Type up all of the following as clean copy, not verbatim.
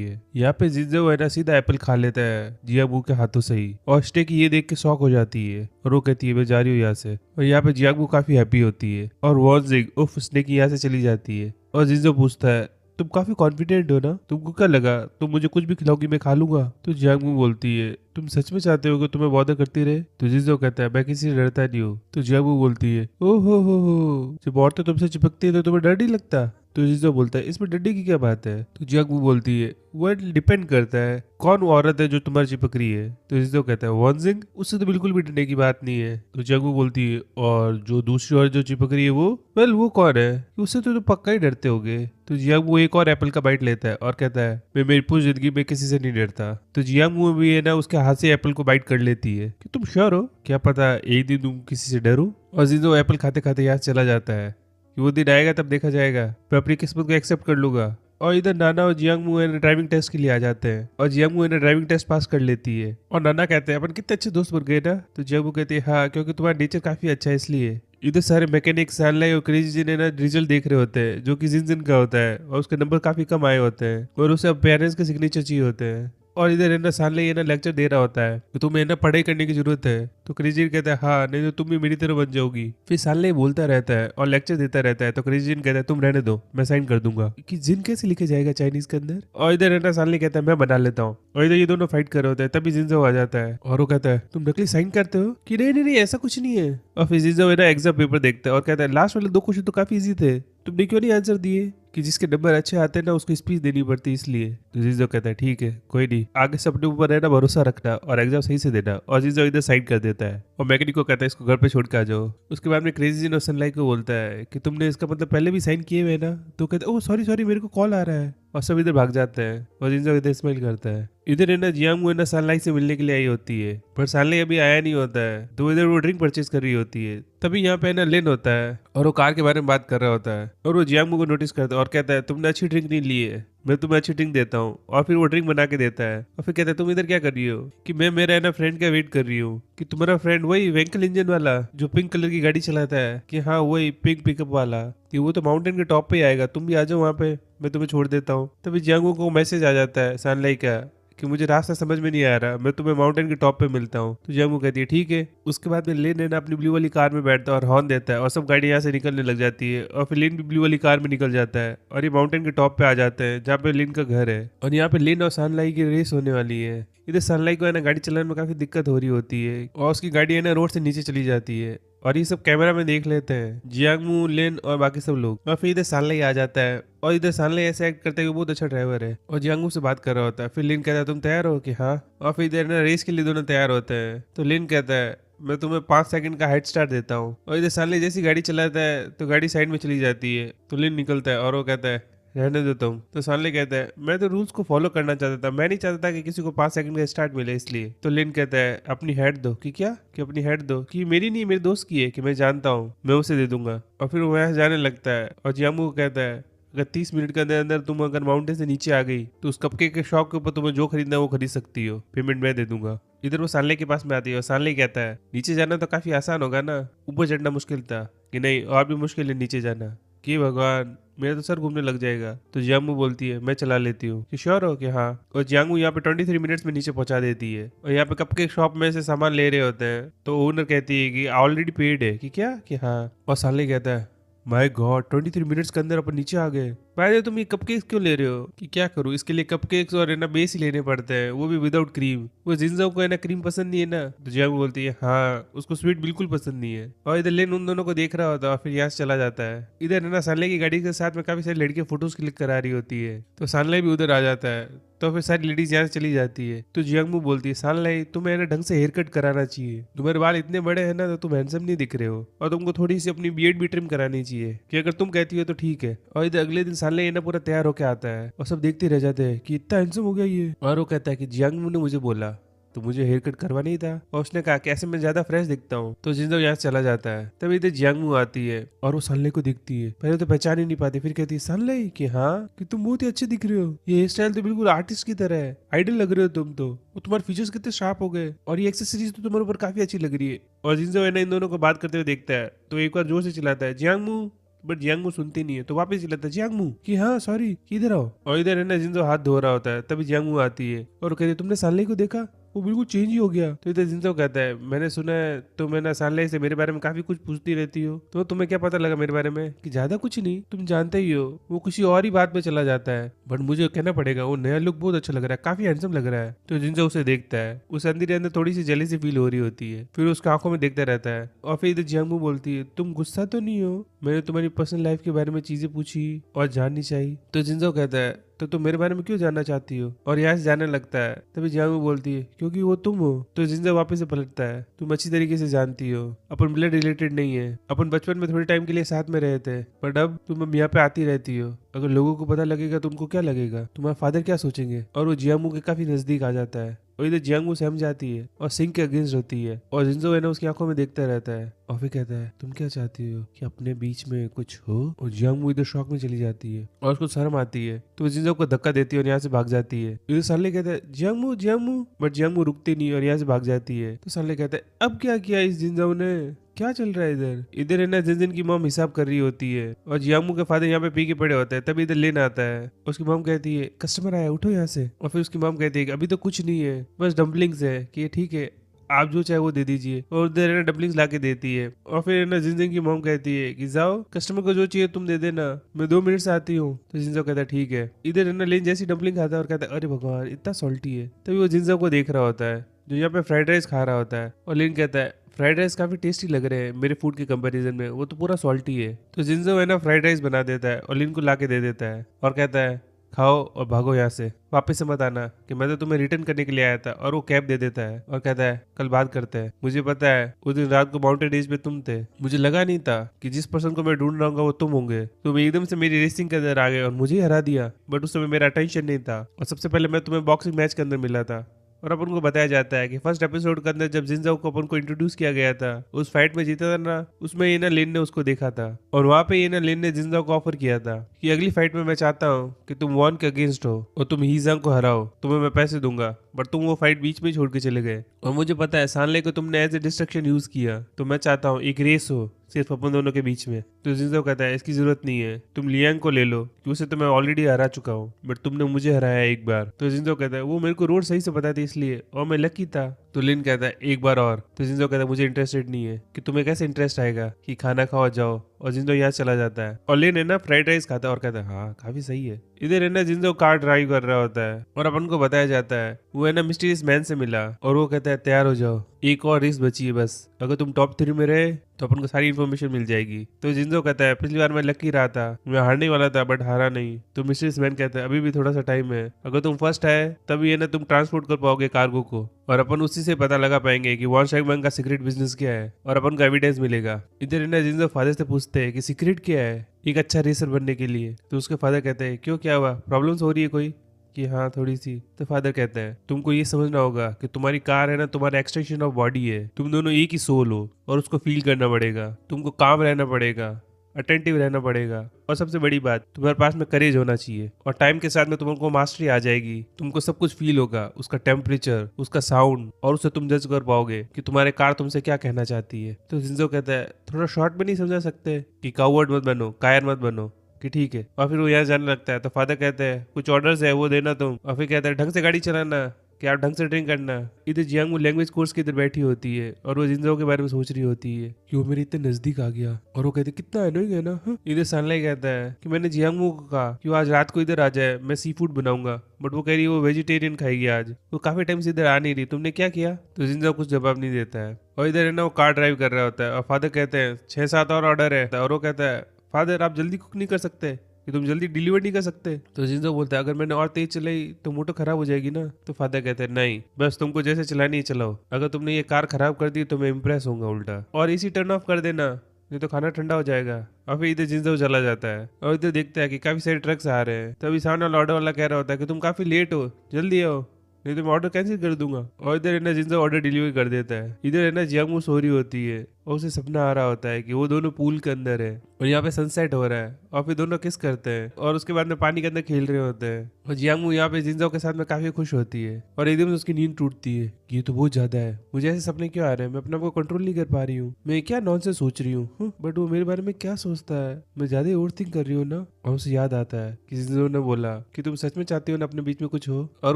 है। यहाँ पे जिंजो है ना सीधा एप्पल खा लेता है जियागू के हाथों से ही, और स्टेकी ये देख के शॉक हो जाती है और वो कहती है मैं जा रही हूँ यहाँ से। और यहाँ पे जियागू काफी हैप्पी होती है और वॉन्जिंग उफ स्टेकी यहाँ से चली जाती है। और जिंजो पूछता है तुम काफी कॉन्फिडेंट हो ना, तुमको क्या लगा तुम मुझे कुछ भी खिलाओगी मैं खा लूंगा? तो जियांगू बोलती है तुम सच में चाहते हो कि तुम्हें बॉदर करती रहे? तो जिंजो कहता है मैं किसी से डरता नहीं हूँ। तो जियांगू बोलती है ओहो हो, जब औरतें तुमसे चिपकती है तो तुम्हें डर नहीं लगता? तो जिंजो बोलता है इसमें डरने की क्या बात है? तो जियांगू बोलती है वो डिपेंड करता है कौन वो औरत है जो तुम्हारी चिपक रही है। तो जिंजो कहता है वॉन्जिंग, उससे तो बिल्कुल भी डरने की बात नहीं है। तो जियांगू बोलती है और जो दूसरी औरत जो चिपक रही है वो, वेल वो कौन है? उससे तो तुम पक्का ही डरते होगे। तो जियांगू एक और एप्पल का बाइट लेता है और कहता है मैं मेरी पूरी जिंदगी में किसी से नहीं डरता। तो जियांगू भी है ना उसके हाथ से एप्पल को बाइट कर लेती है कि तुम श्योर हो, क्या पता एक दिन तुम किसी से डरो। और जिंजो एप्पल खाते खाते यहाँ से चला जाता है कि वो दिन आएगा तब देखा जाएगा, मैं अपनी किस्मत को एक्सेप्ट कर लूंगा। और इधर नाना और जियांगमू है ना ड्राइविंग टेस्ट के लिए आ जाते हैं और जियांगमू है ना ड्राइविंग टेस्ट पास कर लेती है। और नाना कहते हैं अपन कितने अच्छे दोस्त बन गए ना। तो जियांगमू कहती है हाँ क्योंकि तुम्हारा नेचर काफी अच्छा है इसलिए। इधर सारे मैकेनिक सैनलाई और क्रेजी जी ने ना रिजल्ट देख रहे होते हैं जो कि जिन का होता है और उसके नंबर काफी कम आए होते हैं और उसे अब पेरेंट्स के सिग्नेचर चाहिए होते हैं। और इधर है ना सानले ये ना लेक्चर दे रहा होता है कि तुम्हें ना पढ़ाई करने की जरूरत है। तो क्रेजी कहता है हाँ नहीं तो तुम भी मेरी तरह बन जाओगी। फिर सानले बोलता रहता है और लेक्चर देता रहता है। तो क्रेजी कहता है तुम रहने दो मैं साइन कर दूंगा। कि जिन कैसे लिखे जाएगा चाइनीज के अंदर? और इधर है ना सानले कहता है मैं बना लेता हूँ। और इधर ये दोनों फाइट कर रहे होते हैं तभी जिंजो आ जाता है और वो कहता है तुम नकली साइन करते हो? कि नहीं नहीं नहीं ऐसा कुछ नहीं है। और फिर जिंजो है ना एग्जाम पेपर देखता है और कहता है लास्ट वाले दो क्वेश्चन तो काफी इजी थे, तुमने क्यों नहीं आंसर दिए? कि जिसके नंबर अच्छे आते हैं ना उसको स्पीच देनी पड़ती है इसलिए। तो जिंजो कहता है ठीक है कोई नहीं, आगे से अपने ऊपर है ना भरोसा रखना और एग्जाम सही से देना। और जिंजो इधर साइन कर देता है और मैकेनिक को कहता है इसको घर पे छोड़ के आ जाओ। उसके बाद में क्रेजी जिन और सनलाइट को बोलता है कि तुमने इसका मतलब पहले भी साइन किए हुए ना? तो कहता है ओह सॉरी सॉरी मेरे को कॉल आ रहा है। और सब इधर भाग जाते हैं और जिंजो इधर स्माइल करता है। इधर है ना जियांगू है ना सनलाइट से मिलने के लिए आई होती है पर सनलाइट अभी आया नहीं होता है तो इधर वो ड्रिंक परचेज कर रही होती है। तभी यहाँ पे ना लेन होता है और वो कार के बारे में बात कर रहा होता है और वो जियांगू को नोटिस करता है और कहता है तुमने अच्छी ड्रिंक नहीं ली है, मैं तुम्हें अच्छी ड्रिंक देता हूँ। और फिर वो ड्रिंक बना के देता है और फिर कहता है तुम इधर क्या कर रही हो? कि मैं मेरा है ना फ्रेंड का वेट कर रही हूँ। कि तुम्हारा फ्रेंड वही व्हीकल इंजन वाला जो पिंक कलर की गाड़ी चलाता है? कि हाँ वही पिंक पिकअप वाला, कि वो तो माउंटेन के टॉप पे ही आएगा, तुम भी आ जाओ वहाँ पे, मैं तुम्हें छोड़ देता हूँ। तभी जियांगू को मैसेज आ जाता है सनलाई का कि मुझे रास्ता समझ में नहीं आ रहा, मैं तुम्हें माउंटेन के टॉप पे मिलता हूँ। तो जियांगू कहती है ठीक है। उसके बाद में लेन है ना अपनी ब्लू वाली कार में बैठता है और हॉर्न देता है और सब गाड़ी यहाँ से निकलने लग जाती है और फिर लेन भी ब्लू वाली कार में निकल जाता है और ये माउंटेन के टॉप पे आ जाते हैं जहाँ पे लेन का घर है। और यहाँ पे लेन और सनलाई की रेस होने वाली है। इधर सनलाइट को है ना गाड़ी चलाने में काफी दिक्कत हो रही होती है और उसकी गाड़ी है ना रोड से नीचे चली जाती है और ये सब कैमरा में देख लेते हैं जियांगमू, लेन और बाकी सब लोग। और फिर इधर सनलाइट आ जाता है और इधर सनलाइट ऐसे एक्ट करता है कि बहुत अच्छा ड्राइवर है और जियांगमू से बात कर रहा होता है। फिर लेन कहता है तुम तैयार हो? कि हाँ। और फिर इधर ना रेस के लिए दोनों तैयार होते हैं। तो लेन कहता है मैं तुम्हें 5 सेकंड का हेड स्टार्ट देता हूँ। और इधर सनलाइट जैसी गाड़ी चलाता है तो गाड़ी साइड में चली जाती है। तो लेन निकलता है और वो कहता है रहने देता हूँ। तो सानले कहता है मैं तो रूल्स को फॉलो करना चाहता था, मैं नहीं चाहता था कि किसी को 5 सेकंड का स्टार्ट मिले इसलिए। तो लिन कहता है अपनी हेड दो। कि क्या? कि अपनी हेड दो? कि मेरी नहीं मेरे दोस्त की है, कि मैं जानता हूँ मैं उसे दे दूंगा। और फिर वो वहां से जाने लगता है और जियांगू को कहता है अगर 30 मिनट के अंदर अंदर तुम अगर माउंटेन से नीचे आ गई तो उस कपकेक के शॉप के ऊपर तुम्हें जो खरीदना है वो खरीद सकती हो, पेमेंट मैं दे दूंगा। इधर वो सानले के पास में आती है और सानले कहता है नीचे जाना तो काफी आसान होगा ना, ऊपर चढ़ना मुश्किल था। कि नहीं और भी मुश्किल है नीचे जाना। कि भगवान मेरा तो सर घूमने लग जाएगा। तो जियांगू बोलती है मैं चला लेती हूँ। कि श्योर हो? कि हाँ। और जियांगू यहाँ पे 23 मिनट्स में नीचे पहुंचा देती है और यहाँ पे कपकेक शॉप में से सामान ले रहे होते हैं तो ओनर कहती है कि ऑलरेडी पेड है। कि क्या? कि हाँ। और साले कहता है माय गॉड 23 मिनट्स के अंदर अपन नीचे आ गए। भाई तुम ये कपकेक्स क्यों ले रहे हो? कि क्या करूँ इसके लिए कपकेक्स और है ना बेस ही लेने पड़ते हैं, वो भी विदाउट क्रीम। वो जिंजो को है ना क्रीम पसंद नहीं है ना। तो जियांगू बोलती है हाँ उसको स्वीट बिल्कुल पसंद नहीं है। और इधर लेन उन दोनों को देख रहा होता है और फिर यहाँ से चला जाता है। इधर है ना सानले की गाड़ी के साथ में काफी सारी लड़कियां फोटोज क्लिक करा रही होती है तो सानले भी उधर आ जाता है। तो फिर सारी लेडीज यहाँ से चली जाती है। तो जियांगू बोलती है सानलाई तुम्हें है ना ढंग से हेयर कट कराना चाहिए, तुम्हारे बाल इतने बड़े हैं ना तो तुम हैंडसम नहीं दिख रहे हो और तुमको थोड़ी सी अपनी बियर्ड भी ट्रिम करानी चाहिए, कि अगर तुम कहती हो तो ठीक है। और इधर अगले दिन सानलाई है ना पूरा तैयार होके आता है और सब देखते रह जाते हैं कि इतना हैंडसम हो गया ये। और वो कहता है कि जियांगू ने मुझे बोला तो मुझे हेयर कट करवाना ही था और उसने कहा कैसे मैं ज्यादा फ्रेश दिखता हूँ। तो जिंजो यहाँ से चला जाता है। तभी इधर जियांगू आती है और वो सनले को दिखती है, पहले तो पहचान ही नहीं पाती, फिर कहती है सनले कि हाँ कि तुम बहुत ही अच्छे दिख रहे हो, ये हेयर स्टाइल तो बिल्कुल आर्टिस्ट की तरह है, आइडल लग रहे हो तुम तो, और तुम्हारे फीचर्स कितने शार्प हो गए और ये एक्सेसरीज तो तुम्हारे ऊपर काफी अच्छी लग रही है। और जिंजो है ना इन दोनों को बात करते हुए देखता है तो एक बार जोर से चिल्लाता है जियांगू बट जियांगमू सुनती नहीं है, तो वापस चिल्लाता है जियांगमू कि हाँ सॉरी, इधर आओ। और इधर है ना जिंजो हाथ धो रहा होता है, तभी जियांगमू आती है और कहती है तुमने सानले को देखा, वो बिल्कुल चेंज ही हो गया। तो इधर जिंजो कहता है मैंने सुना है तुम है ना सानले से मेरे बारे में काफी कुछ पूछती रहती हो, तो तुम्हें क्या पता लगा मेरे बारे में? कि ज्यादा कुछ नहीं, तुम जानते ही हो। वो किसी और ही बात पे चला जाता है, बट मुझे कहना पड़ेगा वो नया लुक बहुत अच्छा लग रहा है, काफी हैंडसम लग रहा है। तो जिंजो उसे देखता है, उसे अंदर ही अंदर थोड़ी सी जेलसी फील हो रही होती है, फिर उसकी आंखों में देखता रहता है। और फिर इधर जियांगमू बोलती है तुम गुस्सा तो नहीं हो, मैंने तुम्हारी पर्सनल लाइफ के बारे में चीजें पूछी और जाननी चाहिए। तो जिंजो कहता है तो तुम मेरे बारे में क्यों जानना चाहती हो? और यहाँ से जानने लगता है, तभी जियांगमू बोलती है क्योंकि वो तुम हो। तो जिंजो वापस से पलटता है, तुम अच्छी तरीके से जानती हो अपन ब्लड रिलेटेड नहीं है, अपन बचपन में थोड़े टाइम के लिए साथ में रहे थे, बट अब तुम यहाँ पे आती रहती हो। अगर लोगों को पता लगेगा तो उनको क्या लगेगा, तुम्हारे फादर क्या सोचेंगे? और वो जियांगमू के काफी नजदीक आ जाता है और इधर जियांगमू सहम जाती है और सिंह के अगेंस्ट होती है। और जिंजो है ना उसकी आंखों में देखता रहता है और फिर कहता है तुम क्या चाहती हो कि अपने बीच में कुछ हो? और जियांगमू इधर शॉक में चली जाती है और उसको शर्म आती है, तो वो जिंजो को धक्का देती है और यहाँ से भाग जाती है। इधर साले कहता है जियांगमू जियांगमू, बट जियांगमू रुकती नहीं और यहाँ से भाग जाती है। तो साले कहता है अब क्या किया इस जिंजो ने, क्या चल रहा है इधर? इधर है ना जिन की मॉम हिसाब कर रही होती है और जियांगमू के फादर यहाँ पे पी के पड़े होते हैं, तभी इधर लेने आता है। उसकी मॉम कहती है कस्टमर आया, उठो यहाँ से। और फिर उसकी मॉम कहती है कि अभी तो कुछ नहीं है, बस डम्पलिंग्स है। कि ये ठीक है, आप जो चाहे वो दे दीजिए। और उधर है ना डम्पलिंग्स ला के देती है। और फिर है ना जिन की मॉम कहती है कि जाओ कस्टमर को जो चाहिए तुम दे देना, मैं 2 मिनट से आती हूँ। तो जिंजो कहता है ठीक है। इधर है ना लेन जैसी डम्पलिंग खाता है और कहता है अरे भगवान इतना सॉल्टी है। तभी वो जिंजो को देख रहा होता है जो यहाँ पे फ्राइड राइस खा रहा होता है, और लिन कहता है फ्राइड राइस काफी टेस्टी लग रहे हैं मेरे फूड के कंपैरिजन में, वो तो पूरा सॉल्टी है। तो जिंजो है ना फ्राइड राइस बना देता है और लिन को ला के दे देता है और कहता है खाओ और भागो यहाँ से, वापस से मत आना कि मैं तो तुम्हें रिटर्न करने के लिए आया था। और वो कैब दे देता है और कहता है कल बात करते हैं, मुझे पता है उस दिन रात को माउंटेन रेस में तुम थे, मुझे लगा नहीं था कि जिस पर्सन को मैं ढूंढ रहा हूँ वो तुम होंगे। तुम एकदम से मेरी रेसिंग के अंदर आ गए और मुझे हरा दिया, बट उस समय मेरा अटेंशन नहीं था। और सबसे पहले मैं तुम्हें बॉक्सिंग मैच के अंदर मिला था। और अपन को बताया जाता है कि फर्स्ट एपिसोड के अंदर जब जिंजो को अपन को इंट्रोड्यूस किया गया था, उस फाइट में जीता था ना, उसमें ये ना लिन ने उसको देखा था और वहां पे ये ना लिन ने जिंजो को ऑफर किया था कि अगली फाइट में मैं चाहता हूँ कि तुम वॉन के अगेंस्ट हो और तुम हीजांग को हराओ, तुम्हें मैं पैसे दूंगा। बट तुम वो फाइट बीच में छोड़ के चले गए और मुझे पता है सानले को तुमने एज ए डिस्ट्रक्शन यूज किया, तो मैं चाहता हूँ एक रेस हो सिर्फ अपन दोनों के बीच में। तो जिंजो कहता है इसकी जरूरत नहीं है, तुम लियांग को ले लो कि उसे तो मैं ऑलरेडी हरा चुका हूँ, बट तुमने मुझे हराया एक बार। तो जिंजो कहता है वो मेरे को रोड सही से पता थी इसलिए, और मैं लकी था। तो लिन कहता है एक बार और। तो जिंजो कहता है मुझे इंटरेस्टेड नहीं है। कि तुम्हें कैसे इंटरेस्ट आएगा कि खाना खाओ जाओ। और जिंजो यहाँ चला जाता है और लिन है ना फ्राइड राइस खाता है और कहता है हाँ काफी सही है। इधर है ना जिंजो कार ड्राइव कर रहा होता है और अपन को बताया जाता है वो है ना मिस्टीरियस मैन से मिला और वो कहता है तैयार हो जाओ, एक और रेस बची है बस, अगर तुम टॉप 3 में रहे तो अपन को सारी इन्फॉर्मेशन मिल जाएगी। तो जिंजो कहता है पिछली बार मैं लकी रहा था, मैं हारने वाला था बट हारा नहीं। तो मिस्टीरियस मैन कहता है अभी भी थोड़ा सा टाइम है, अगर तुम फर्स्ट आए तभी है ना तुम ट्रांसपोर्ट कर पाओगे कार्गो को, और अपन उसी से पता लगा पाएंगे कि वॉन शैगमैन का सीक्रेट बिजनेस क्या है और अपन को एविडेंस मिलेगा। इधर है ना जिंजो फादर से पूछते हैं कि सीक्रेट क्या है एक अच्छा रेसर बनने के लिए। तो उसके फादर कहते हैं क्यों क्या हुआ, प्रॉब्लम्स हो रही है कोई? कि हाँ थोड़ी सी। तो फादर कहते हैं तुमको ये समझना होगा कि तुम्हारी कार है ना तुम्हारा एक्सटेंशन ऑफ बॉडी है, तुम दोनों एक ही सोल हो और उसको फील करना पड़ेगा, तुमको काम रहना पड़ेगा, अटेंटिव रहना पड़ेगा, और सबसे बड़ी बात तुम्हारे पास में करेज होना चाहिए। और टाइम के साथ में तुमको मास्टरी आ जाएगी, तुमको सब कुछ फील होगा, उसका टेम्परेचर, उसका साउंड, और उसे तुम जज कर पाओगे कि तुम्हारे कार तुमसे क्या कहना चाहती है। तो जिंजो कहता है थोड़ा शॉर्ट में नहीं समझा सकते कि कावर्ड मत बनो, कायर मत बनो, कि ठीक है। और फिर वो यहाँ जाने लगता है। तो फादर कहते हैं कुछ ऑर्डर्स है वो देना तुम, और फिर कहता है ढंग से गाड़ी चलाना, कि आप ढंग से ड्रिंक करना। इधर जियांगमू लैंग्वेज कोर्स के इधर बैठी होती है और वो जिंजो के बारे में सोच रही होती है कि वो मेरे इतने नजदीक आ गया, और वो कहते कितना एनोइंग है ना। इधर सानलाई कहता है कि मैंने जियांगमू को कहा कि वो आज रात को इधर आ जाए, मैं सी फूड बनाऊंगा, बट वो कह रही है वो वेजिटेरियन खाएगी आज, वो काफी टाइम से इधर आ नहीं रही, तुमने क्या किया? तो जिंजो कुछ जवाब नहीं देता है। और इधर है ना वो कार ड्राइव कर रहा होता है और फादर कहते हैं 6-7 और ऑर्डर है, और वो कहता है फादर आप जल्दी कुक नहीं कर सकते कि तुम जल्दी डिलीवर नहीं कर सकते? तो जिंजो बोलता है अगर मैंने और तेज चलाई तो मोटर खराब हो जाएगी ना। तो फादर कहते हैं नहीं, बस तुमको जैसे चलानी है चलाओ, अगर तुमने ये कार खराब कर दी तो मैं इम्प्रेस होऊंगा उल्टा, और इसी टर्न ऑफ कर देना नहीं तो खाना ठंडा हो जाएगा। और फिर इधर जिंजो चला जाता है और इधर देखता है कि काफी सारे ट्रक्स आ रहे हैं। तभी सामने वाला ऑर्डर वाला कह रहा होता है कि तुम काफी लेट हो, जल्दी आओ नहीं तो मैं ऑर्डर कैंसिल कर दूंगा। और इधर है ना जिंजो ऑर्डर डिलीवर कर देता है। इधर है ना जियांगमू सो रही होती है और उसे सपना आ रहा होता है कि वो दोनों पूल के अंदर है और यहाँ पे सनसेट हो रहा है और फिर दोनों किस करते हैं और उसके बाद में पानी के अंदर खेल रहे होते हैं और जियांगू यहाँ पे जिंजाओ के साथ में काफी खुश होती है और एकदम से उसकी नींद टूटती है कि ये तो बहुत ज्यादा है, मुझे ऐसे सपने क्यों आ रहे हैं, मैं अपने आप को कंट्रोल नहीं कर पा रही हूँ, मैं क्या नॉनसेंस सोच रही हूँ। बट वो मेरे बारे में क्या सोचता है, मैं ज्यादा ओवर थिंक कर रही हूँ ना। और उसे याद आता है कि जिंजाओ ने बोला कि तुम सच में चाहती हो ना अपने बीच में कुछ हो, और